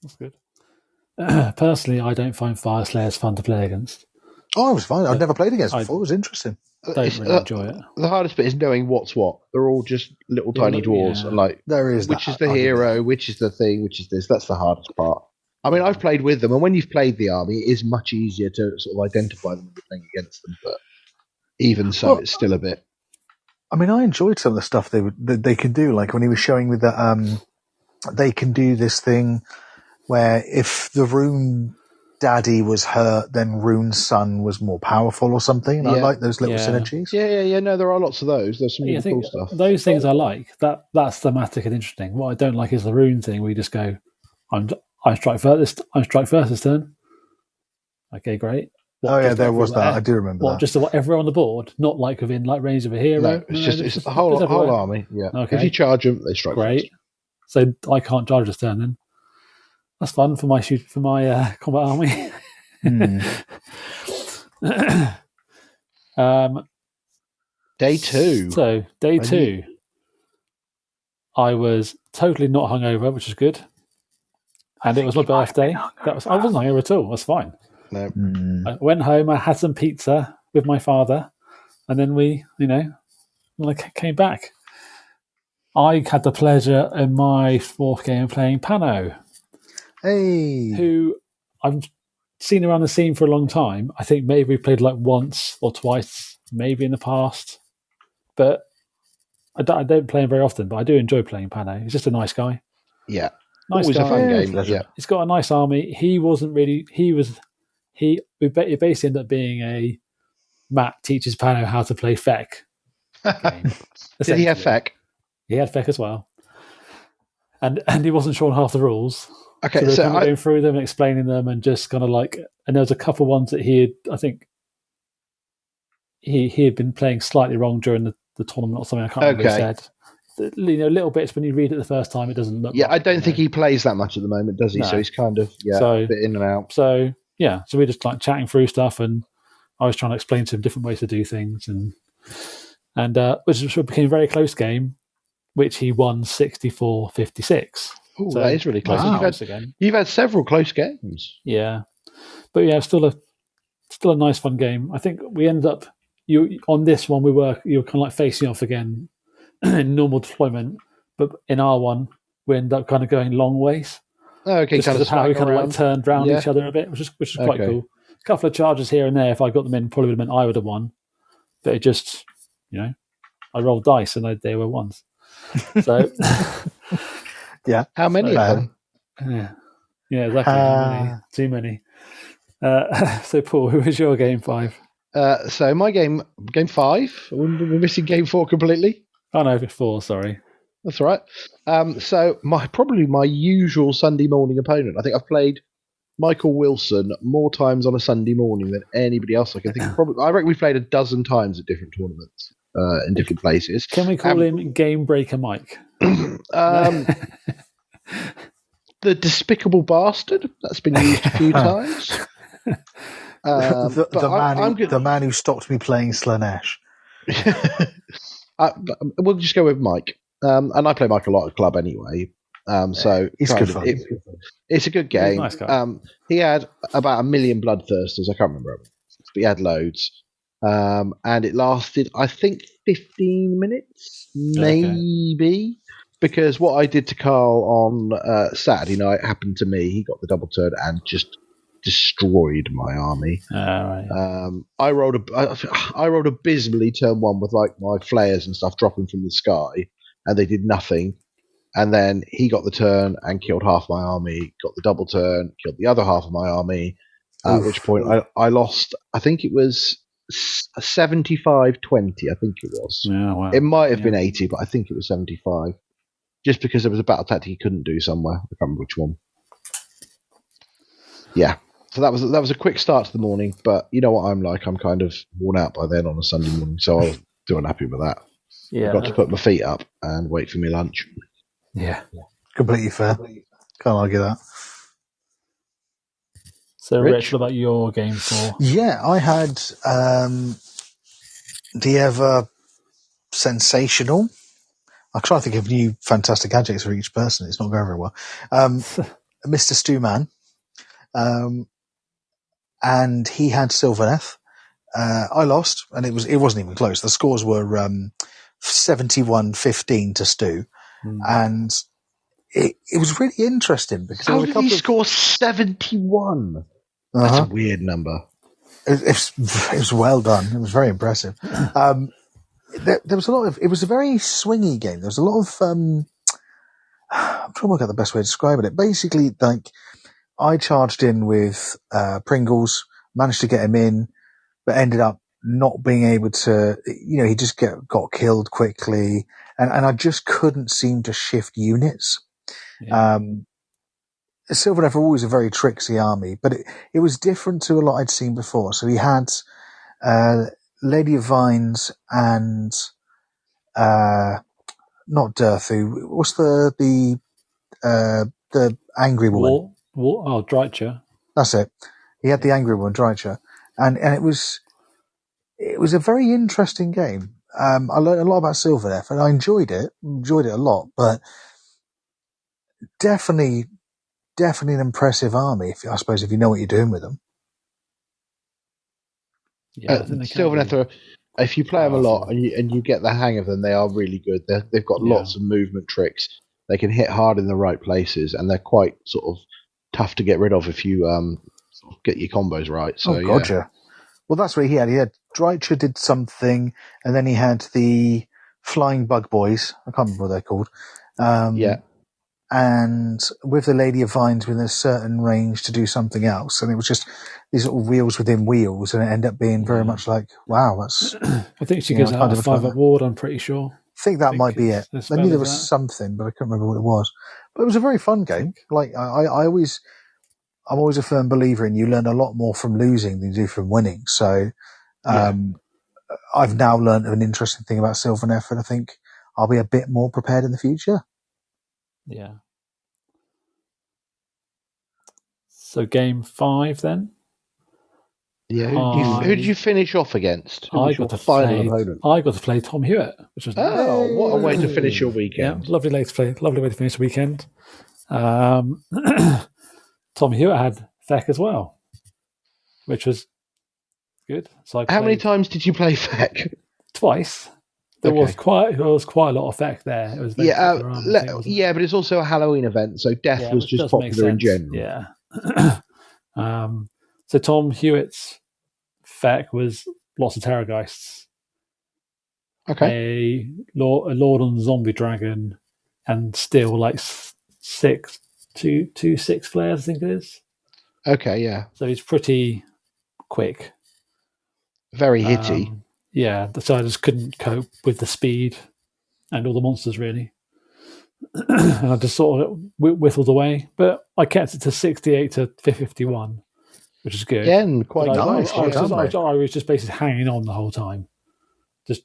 That's good. Personally, I don't find fire slayers fun to play against. Oh, it was fine. I'd never played against before. It was interesting. Don't really enjoy it. The hardest bit is knowing what's what. They're all just little tiny dwarves, and like there is which is the hero, which is the thing, which is this. That's the hardest part. I mean, I've played with them, and when you've played the army, it is much easier to sort of identify them when you're playing against them. But even so, it's still a bit. I mean, I enjoyed some of the stuff they could do. Like when he was showing with the, they can do this thing where if the rune daddy was hurt, then rune's son was more powerful or something. And I like those little synergies. Yeah. No, there are lots of those. There's some really cool stuff. Those things I like. That's thematic and interesting. What I don't like is the rune thing where you just go, I strike first this turn. Okay, great. There was that. I do remember that. Just everywhere on the board, not like within range of a hero. No, it's the whole army. Yeah. Okay. If you charge them, they strike. Great. First. So I can't charge this turn then. That's fun for my combat army. Day 2. So day 2. I was totally not hungover, which is good. And it was my birthday. I wasn't hungover at all. I was fine. No. I went home. I had some pizza with my father, and then we, when I came back, I had the pleasure in my fourth game playing Pano, who I've seen around the scene for a long time. I think maybe we played like once or twice, maybe in the past, but I don't play him very often. But I do enjoy playing Pano. He's just a nice guy. Yeah. Nice Always guy. a fun game. Pleasure. Yeah. He's got a nice army. He wasn't really. It basically ended up being a Matt teaches Pano how to play Feck game. Did he have Feck? He had Feck as well. And he wasn't sure on half the rules. Okay, so we were going through them and explaining them and just kind of like, and there was a couple ones that he had been playing slightly wrong during the tournament or something. I can't remember what he said. Little bits when you read it the first time, it doesn't look. Yeah, I don't think he plays that much at the moment, does he? No. So he's kind of a bit in and out. So yeah, so we're just like chatting through stuff, and I was trying to explain to him different ways to do things, and which became a very close game, which he won 64-56. Oh, so that is really close. Wow. You've had several close games. Yeah, but yeah, still a nice fun game. I think we ended up on this one. You were kind of like facing off again in normal deployment, but in our one we ended up kind of going long ways. Oh, okay, just because of how we kind of like turned around each other a bit, which is quite cool. A couple of charges here and there. If I got them in, probably would have meant I would have won. But it just, I rolled dice and they were ones. So, yeah. How many of them? Yeah, exactly. How many? Too many. So, Paul, who was your game 5? So my game 5. We're missing game 4 completely. Oh no, 4. Sorry. That's all right. So probably my usual Sunday morning opponent. I think I've played Michael Wilson more times on a Sunday morning than anybody else I can think of. I reckon we've played a dozen times at different tournaments in different places. Can we call him Game Breaker Mike? The despicable bastard. That's been used a few times. The man who stopped me playing Slanesh. We'll just go with Mike. And I play Mike a lot at club anyway. So it's good fun. It's a good game. Nice guy. He had about 1 million bloodthirsters. I can't remember, but he had loads. And it lasted, I think, 15 minutes, maybe. Because what I did to Carl on Saturday night happened to me. He got the double turn and just destroyed my army. Right. I rolled abysmally turn 1 with like my flares and stuff dropping from the sky, and they did nothing. And then he got the turn and killed half my army, got the double turn, killed the other half of my army, at which point I lost, I think it was 75-20, I think it was. Yeah, wow. It might have been 80, but I think it was 75. Just because there was a battle tactic he couldn't do somewhere. I can't remember which one. Yeah. So that was a quick start to the morning, but you know what I'm like. I'm kind of worn out by then on a Sunday morning, so I was doing happy with that. Yeah. I've got to put my feet up and wait for me lunch. Yeah. Completely fair. Can't argue that. So, Rich, what about your game 4? Yeah, I had the ever sensational. I'll try to think of new fantastic adjectives for each person. It's not going very well. Mr. Stewman. And he had Sylvaneth. I lost, and it wasn't even close. The scores were 71-15 to Stu. And it was really interesting because how did he score 71? That's a weird number. It was well done. It was very impressive. There was a lot of. It was a very swingy game. There was a lot of. I'm trying to work out the best way to describe it. Basically, like I charged in with Pringles, managed to get him in, but ended up not being able to. He just got killed quickly, and I just couldn't seem to shift units. Yeah. Sylvaneth were always a very tricksy army, but it was different to a lot I'd seen before. So he had Lady of Vines and not Durthu. What's the angry woman? Drycha. That's it. He had the angry woman, Drycha, and it was a very interesting game. I learned a lot about Sylvaneth, and I enjoyed it a lot, but definitely an impressive army, I suppose, if you know what you're doing with them. Yeah, I think they can Sylvaneth be. If you play them a lot powerful. and you get the hang of them, they are really good. They've got Yeah. lots of movement tricks. They can hit hard in the right places, and they're quite sort of tough to get rid of if you sort of get your combos right. So, gotcha. Well, that's what he had. He had Drycha did something, and then he had the Flying Bug Boys. I can't remember what they're called. And with the Lady of Vines within a certain range to do something else. And it was just these little wheels within wheels, and it ended up being very much like, wow, that's... I think she gives out a 5-up ward, I'm pretty sure. I think that might be it. I knew there was something, but I couldn't remember what it was. But it was a very fun game. Like, I'm always a firm believer in you learn a lot more from losing than you do from winning. So, I've now learned an interesting thing about Sylvaneth, and I think I'll be a bit more prepared in the future. Yeah. So game 5 then? Yeah, who did you finish off against? Who was your final opponent? I got to play Tom Hewitt, which was nice. What a way to finish your weekend! Yeah, lovely way to finish the weekend. Tom Hewitt had Feck as well, which was good. So how many times did you play Feck? Twice. There was quite a lot of Feck there. It was very but it's also a Halloween event, so Death was just popular in general. Yeah. So Tom Hewitt's Feck was lots of Terrorgeists. Okay. A Lord on the Zombie Dragon, and still like 6 flares, I think it is. Okay, yeah. So he's pretty quick. Very hitty. Yeah, so I just couldn't cope with the speed and all the monsters, really. And I just sort of whittled away. But I kept it to 68 to 51, which is good. Again, quite nice. I was just basically hanging on the whole time. Just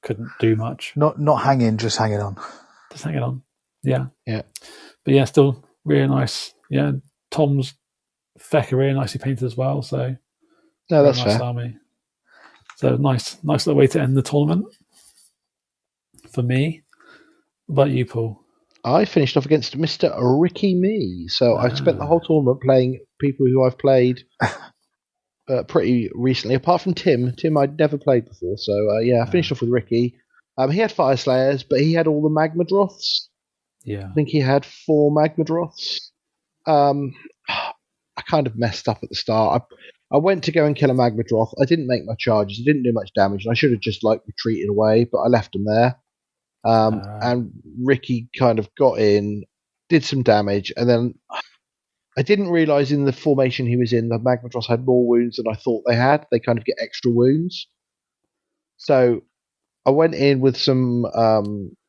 couldn't do much. Not hanging, just hanging on. Just hanging on. Yeah. Yeah. But yeah, still really nice. Yeah. Tom's Feck are really nicely painted as well. So no, that's nice fair. Army. So nice little way to end the tournament for me. What about you, Paul? I finished off against Mr. Ricky Me. So I spent the whole tournament playing people who I've played pretty recently, apart from Tim. Tim I'd never played before. So I finished off with Ricky. He had Fire Slayers, but he had all the Magmadroths. Yeah. I think he had 4 Magmadroths. I kind of messed up at the start. I went to go and kill a Magmadroth. I didn't make my charges. I didn't do much damage. And I should have just retreated away, but I left them there. And Ricky kind of got in, did some damage, and then I didn't realise in the formation he was in, the Magmadroths had more wounds than I thought they had. They kind of get extra wounds. So I went in with some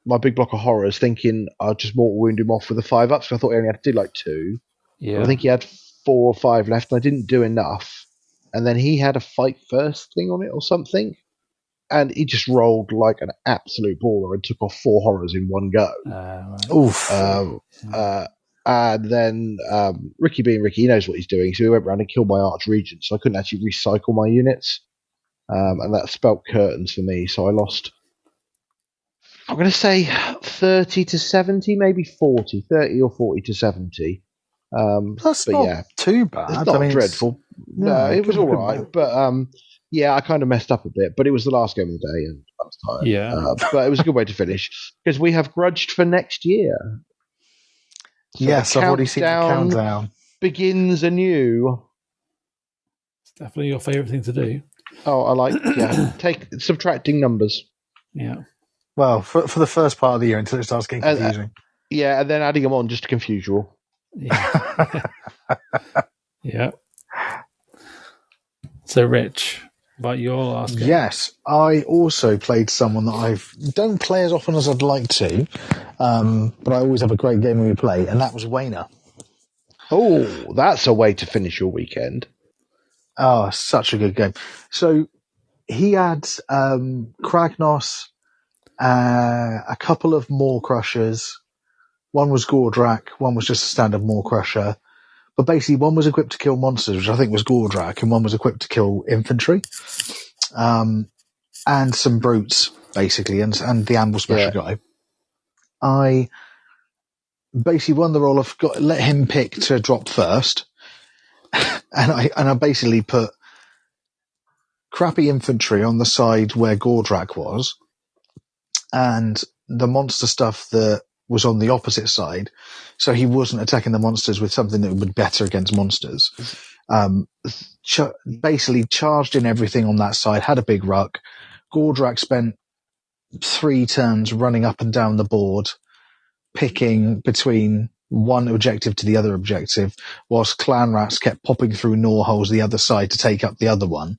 my big block of horrors, thinking I'll just mortal wound him off with the 5-ups. So I thought he only had to do 2. Yeah. I think he had 4 or 5 left, and I didn't do enough. And then he had a fight first thing on it or something, and he just rolled like an absolute baller and took off 4 horrors in one go. Right. Oof. And then Ricky being Ricky, he knows what he's doing, so he went around and killed my Arch Regent, so I couldn't actually recycle my units. And that spelt curtains for me, so I lost, I'm going to say 30 to 70, maybe 40, 30 or 40 to 70. That's not too bad. It's not dreadful. No, it was all right. But I kind of messed up a bit. But it was the last game of the day, and I was tired. Yeah. But it was a good way to finish, because we have grudged for next year. So yes, I've already seen the countdown. Begins anew. It's definitely your favourite thing to do. Oh, I like subtracting numbers. Yeah. Well, for the first part of the year until it starts getting confusing. And then adding them on just to confuse you all. Yeah. Yeah. So, Rich, about your last game? Yes, I also played someone that I don't play as often as I'd like to, but I always have a great game when we play, and that was Wayner. Oh, that's a way to finish your weekend. Oh, such a good game. So he had Kragnos, a couple of Maw Crushers. One was Gordrak, one was just a standard Maw Crusher. But basically, one was equipped to kill monsters, which I think was Gordrak, and one was equipped to kill infantry. and some brutes, basically, and the amble special guy. I basically won the role of let him pick to drop first, and I basically put crappy infantry on the side where Gordrak was, and the monster stuff that was on the opposite side, so he wasn't attacking the monsters with something that would be better against monsters. Basically charged in everything on that side, had a big ruck. Gordrak spent 3 turns running up and down the board, picking between one objective to the other objective, whilst Clan Rats kept popping through gnaw holes the other side to take up the other one.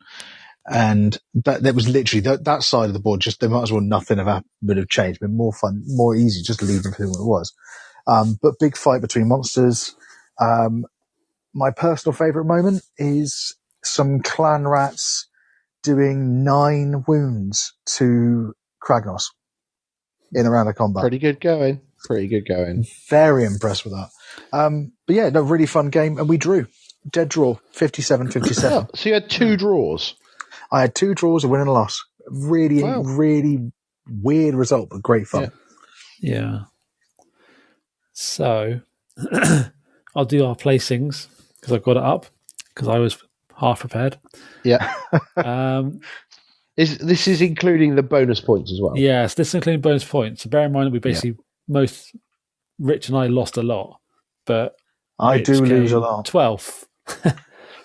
And that was literally that side of the board. Just there might as well nothing would have changed. Been more fun, more easy, just to leave everything what it was. But big fight between monsters. My personal favourite moment is some Clan Rats doing 9 wounds to Kragnos in a round of combat. Pretty good going. Very impressed with that. But yeah, no, really fun game, and we drew. Dead draw, 57-57. Oh, so you had 2 draws. I had 2 draws, a win and a loss. Really, really weird result, but great fun. Yeah. So I'll do our placings because I've got it up because I was half prepared. Yeah. This is including the bonus points as well? Yes, this is including bonus points. So bear in mind that we basically Rich and I lost a lot, but I Rich do lose a lot. 12th.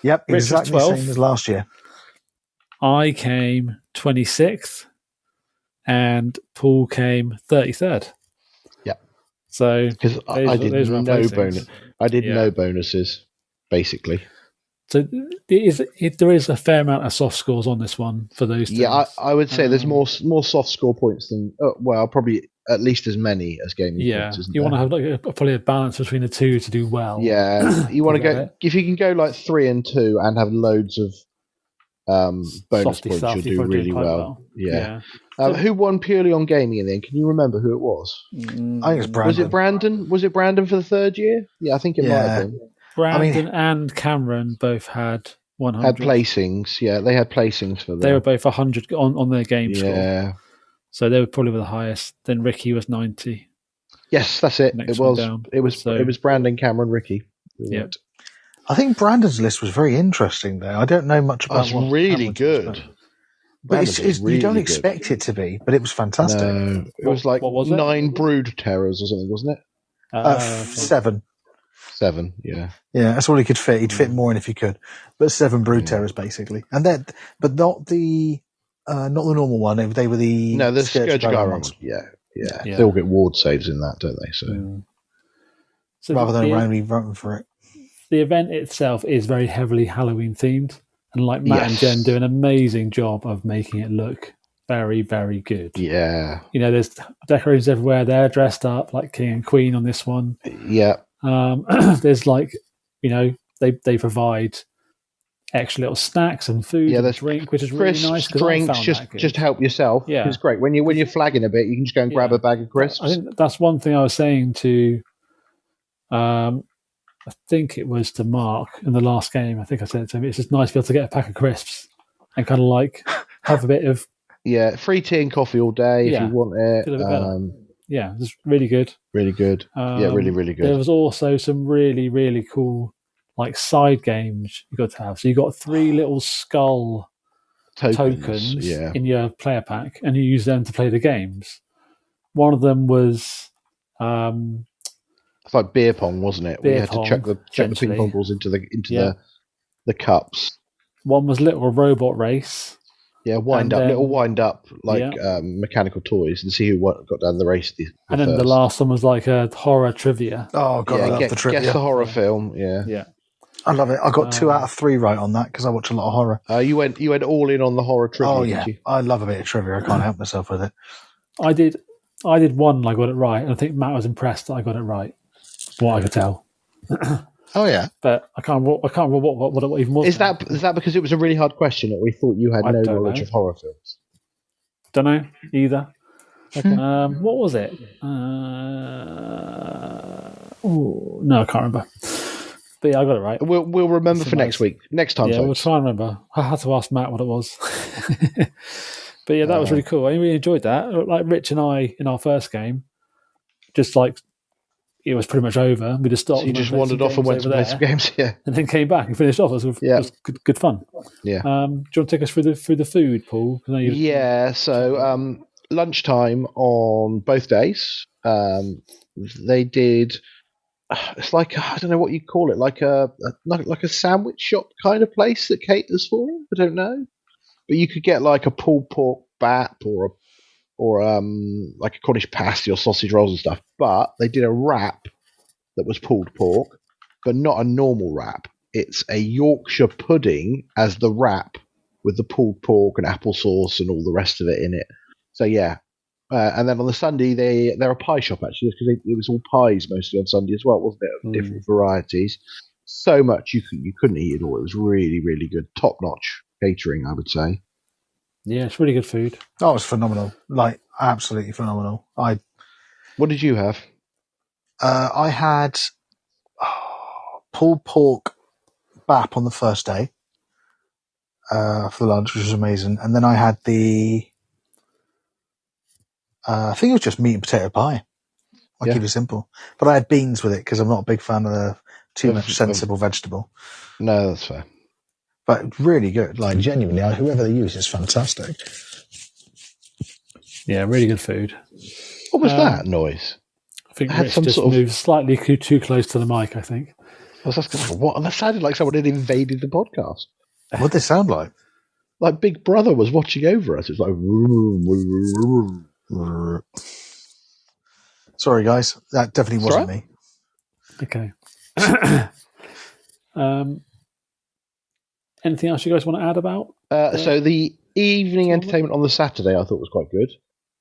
Yep, exactly the same as last year. I came 26th, and Paul came 33rd. Yeah. So because I did no bonus. I did no bonuses, basically. So there is a fair amount of soft scores on this one for those things. Yeah, I would say there's more soft score points than probably at least as many as gaming points. Isn't you there? want to have probably a balance between the two to do well. Yeah, you want to go if you can go like 3 and 2 and have loads of bonus Softy points, stuff, you'll do really well. Yeah. Who won purely on gaming in the end? Can you remember who it was? I think it's Brandon. Was it Brandon? Was it Brandon for the 3rd year? Yeah, I think it might have been. Brandon and Cameron both had 100. Had placings. Yeah, they had placings for them. They were both 100 on their game score. Yeah. So they were probably the highest. Then Ricky was 90. Yes, that's it. It was Brandon, Cameron, Ricky. Yeah. I think Brandon's list was very interesting, though. I don't know much about it. Really good. But you don't expect it to be, but it was fantastic. No, it was like 9 brood terrors or something, wasn't it? 7. 7, yeah. Yeah, that's all he could fit. He'd fit more in if he could. But 7 brood terrors, basically. And then, but not the normal one. They were the... No, the Scourge Gyron ones. Yeah. They all get ward saves in that, don't they? So rather than randomly voting for it. The event itself is very heavily Halloween themed, and like Matt and Jen do an amazing job of making it look very, very good. Yeah. There's decorations everywhere. They're dressed up like King and Queen on this one. Yeah. There's they provide extra little snacks and food and drink, which is really nice. Drinks, just help yourself. Yeah. It's great. When you're flagging a bit, you can just go and grab a bag of crisps. I think that's one thing I was saying to I think it was to Mark in the last game. I think I said it to him. It's just nice to be able to get a pack of crisps and kind of like have a bit of free tea and coffee all day if you want it. Feel a bit better. It's really good. Really good. Really, really good. There was also some really, really cool like side games you got to have. So you got 3 little skull tokens in your player pack, and you use them to play the games. One of them was it's like beer pong, wasn't it? We had to chuck the ping pong balls into the cups. One was little robot race. Yeah, little wind up, mechanical toys, and see who got down the race. And then the last one was like a horror trivia. Oh god, I love the trivia. Guess the horror film. Yeah. I love it. I got 2 out of 3 right on that because I watch a lot of horror. You went all in on the horror trivia. Oh yeah, did you? I love a bit of trivia. I can't help myself with it. I did one and I got it right, and I think Matt was impressed that I got it right. What I could tell. Oh yeah, but I can't remember what it even was. Is that because it was a really hard question that we thought you had no knowledge of horror films? Don't know either. Okay. What was it? No, I can't remember. But yeah, I got it right. We'll remember for next week. Next time. Yeah, we'll try and remember. I had to ask Matt what it was. But yeah, that was really cool. I really enjoyed that. Like Rich and I in our first game, just like it was pretty much over. We just stopped. So you just wandered off and went to play some games, yeah, and then came back and finished off. It was good fun. Yeah. Do you want to take us through the food, Paul? Yeah. So lunchtime on both days, they did. It's like I don't know what you call it, like a sandwich shop kind of place that caters for it. I don't know, but you could get like a pulled pork bap or like a Cornish pasty or sausage rolls and stuff. But they did a wrap that was pulled pork, but not a normal wrap. It's a Yorkshire pudding as the wrap with the pulled pork and applesauce and all the rest of it in it. So yeah. And then on the Sunday, they're a pie shop actually, because it was all pies mostly on Sunday as well, wasn't it? Of different varieties. So much you couldn't eat it all. It was really, really good, top notch catering, I would say. Yeah, it's really good food. That was phenomenal, like absolutely phenomenal. What did you have? I had pulled pork bap on the first day for lunch, which was amazing, and then I had I think it was just meat and potato pie. I'll keep it simple. But I had beans with it because I'm not a big fan of too much sensible vegetable. No, that's fair. But really good. Like, genuinely, whoever they use is fantastic. Yeah, really good food. What was that noise? I think Rich just moved slightly too close to the mic, I think. I was asking, what? That sounded like someone had invaded the podcast. What did they sound like? Like Big Brother was watching over us. It was like... Sorry, guys. That definitely wasn't me. Okay. Anything else you guys want to add about? So the evening entertainment on the Saturday I thought was quite good.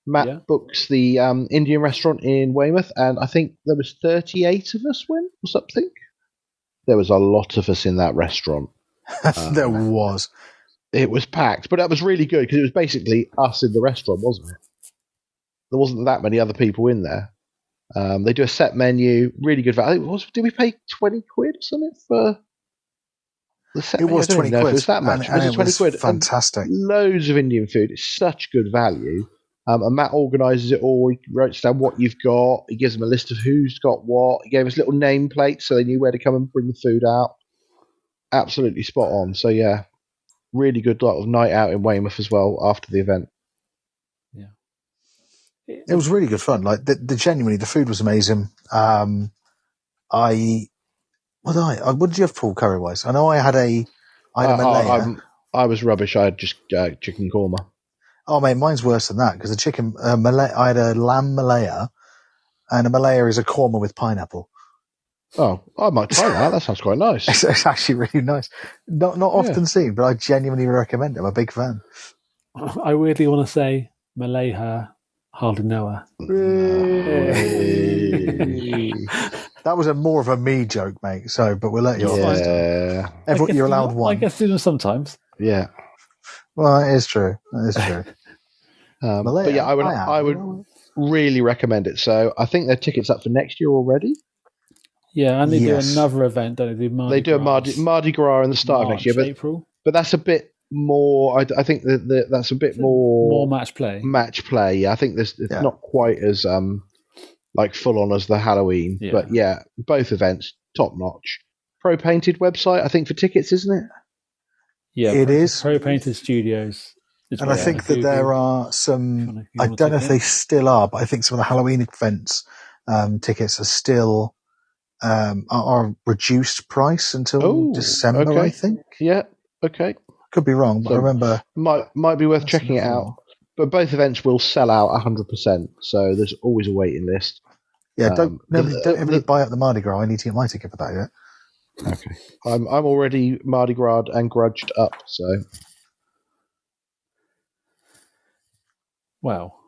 Matt books the Indian restaurant in Weymouth, and I think there was 38 of us went or something. There was a lot of us in that restaurant. There was. It was packed, but that was really good because it was basically us in the restaurant, wasn't it? There wasn't that many other people in there. They do a set menu, really good value. Did we pay 20 quid or something for the set menu? It was 20 quid. It was that much. And was it 20 quid? Fantastic. And loads of Indian food. It's such good value. And Matt organises it all. He writes down what you've got. He gives them a list of who's got what. He gave us little nameplates so they knew where to come and bring the food out. Absolutely spot on. So, yeah, really good night out in Weymouth as well after the event. Yeah. It was really good fun. Like, genuinely, the food was amazing. What did you have, Paul, curry-wise? I know I had a Malaya. I was rubbish. I had just chicken korma. Oh, mate, mine's worse than that because the chicken Malaya, I had a lamb Malaya, and a Malaya is a korma with pineapple. Oh, I might try that. That sounds quite nice. It's actually really nice. Not often seen, but I genuinely recommend it. I'm a big fan. I weirdly want to say Malaya, hardly know her. That was more of a me joke, mate. So, but we'll let you off. Yeah. You're allowed one. I guess sometimes. Yeah. Well, it is true. It is true. But yeah, I would really recommend it. So I think their tickets up for next year already. Yeah, and they do another event, don't they? They do a Mardi Gras in the start of next year, April. But that's a bit more. I think that's a bit more match play. Match play. Yeah, I think it's not quite as like full on as the Halloween. Yeah. But yeah, both events top notch. Pro Painted website, I think, for tickets, isn't it? Yeah, it is. Pro Painted Studios. And I think that there are some. I don't know if they still are, but I think some of the Halloween events tickets are still. Are reduced price until December, okay. I think. Yeah, okay. Could be wrong, but I remember... Might be worth checking it out. But both events will sell out 100%, so there's always a waiting list. Yeah, don't everybody buy up the Mardi Gras. I need to get my ticket for that yet. Okay. I'm already Mardi Gras and grudged up, so... Well...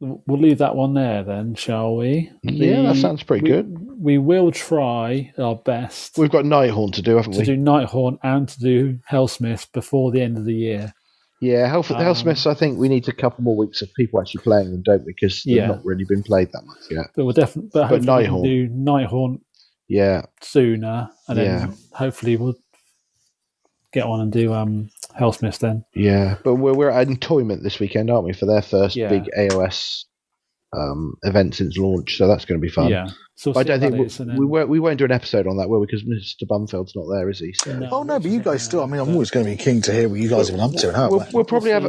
We'll leave that one there then, shall we? Yeah, that sounds pretty good. We will try our best. We've got Nighthorn to do, haven't we? To do Nighthorn and to do Hellsmith before the end of the year. Yeah, Hellsmiths, I think we need a couple more weeks of people actually playing them, don't we? Because they've not really been played that much yet. But we'll definitely Nighthorn. Do Nighthorn sooner, and then hopefully we'll get on and do Hellsmiths then. Yeah, but we're at Entoyment this weekend, aren't we, for their first big AOS event since launch? So that's going to be fun. Yeah. So I don't think we won't do an episode on that, will we? Because Mr. Bumfield's not there, is he? So. No, but you guys still. I mean, I'm always going to be keen to hear what you guys have been up to. We'll probably have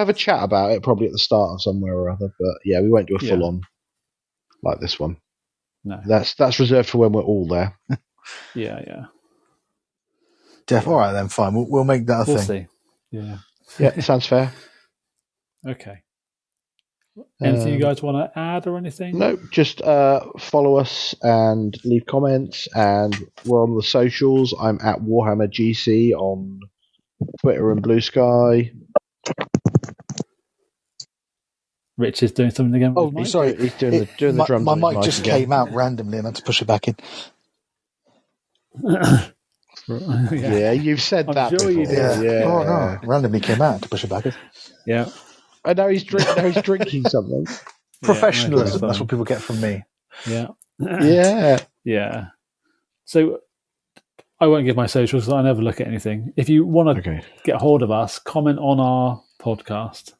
a chat about it probably at the start of somewhere or other. But yeah, we won't do a full on like this one. No, that's reserved for when we're all there. Yeah. Jeff, all right then, fine. We'll make that a thing. We'll see. Yeah, sounds fair. Okay. Anything you guys want to add or anything? No, just follow us and leave comments, and we're on the socials. I'm at Warhammer GC on Twitter and Blue Sky. Rich is doing something again. Oh, sorry, he's doing the drums. My mic just came out randomly, and I had to push it back in. Yeah, you've said that sure before. You did. Yeah. Oh no, randomly came out to push it back in. Yeah. I know he's drinking something. Professionalism. That's what people get from me. Yeah. Yeah. So I won't give my socials because I never look at anything. If you want to get hold of us, comment on our podcast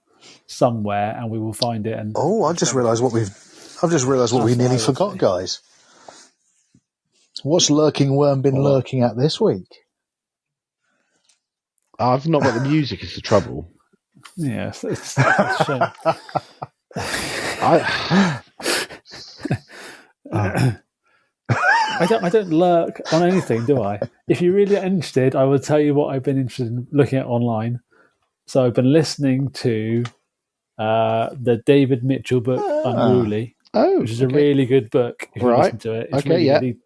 somewhere, and we will find it. And I've just realised what we nearly forgot, guys. What's Lurking Worm been lurking at this week? I've not got the music. Is the trouble. Yes, it's a shame. I don't lurk on anything, do I? If you're really interested, I will tell you what I've been interested in looking at online. So I've been listening to the David Mitchell book, Unruly, which is a really good book. If you listen to it, it's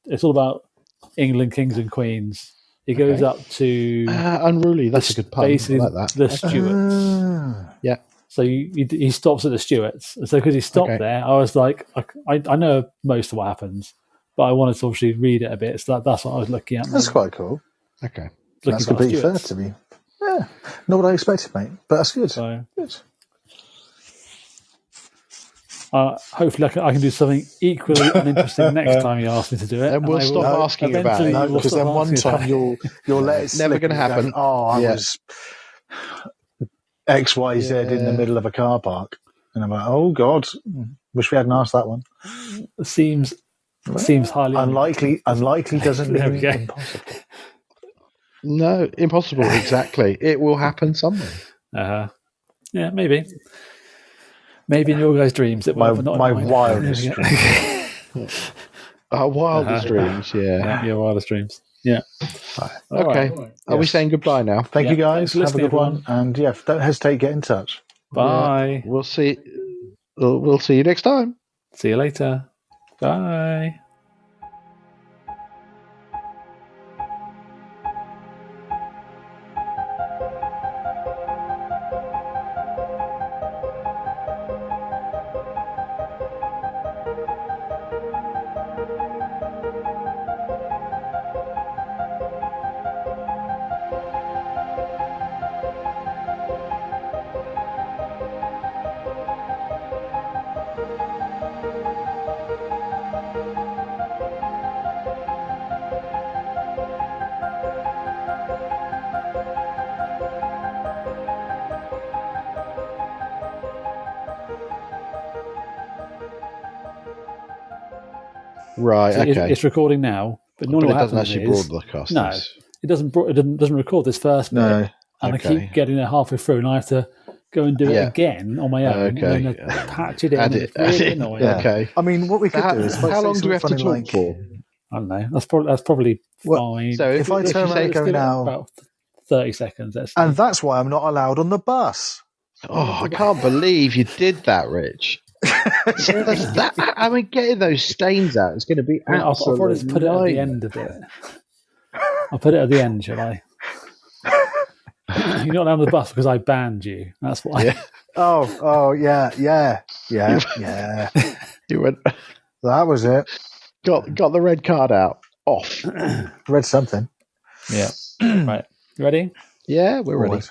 it's all about England kings and queens. He goes up to Unruly. That's a good pun. Basically, I like that. the Stuarts. Yeah. So he stops at the Stuarts. So because he stopped there, I was like, I know most of what happens, but I wanted to obviously read it a bit. So that's what I was looking at. That's quite cool. Okay. That's completely fair to me. Yeah. Not what I expected, mate. But that's good. So, good. Hopefully I can do something equally uninteresting next time you ask me to do it. And we'll stop asking about it. No, because then one time you'll let it never going to happen. I was XYZ in the middle of a car park. And I'm like, oh, God, wish we hadn't asked that one. Seems highly unlikely. Unlikely doesn't mean impossible. No, impossible, exactly. It will happen somewhere. Yeah, maybe. Maybe in your guys' dreams it will, but not my in mine. wildest dreams. Our wildest dreams, your wildest dreams. Yeah. Okay. Right. Are we saying goodbye now? Thank you guys. Have a good one. And don't hesitate to get in touch. Bye. We'll see. We'll see you next time. See you later. Bye. Right, okay. It's recording now, but normally it doesn't actually broadcast. No, it doesn't record this first bit. No. And I keep getting it halfway through, and I have to go and do it again on my own, and then patch it in. It's really annoying. Okay. I mean, what we could do is... How long do we have to talk for? I don't know. That's probably fine. So if I turn around and go now... About 30 seconds. And that's why I'm not allowed on the bus. Oh, I can't believe you did that, Rich. I mean, getting those stains out is going to be absolutely I'll probably just put it at the end of it. I'll put it at the end, shall I? You're not on the bus because I banned you. That's why. Yeah. Oh, yeah. You went. That was it. Got the red card out. Off. Read something. Yeah. Right. You ready? Yeah, we're ready. Always.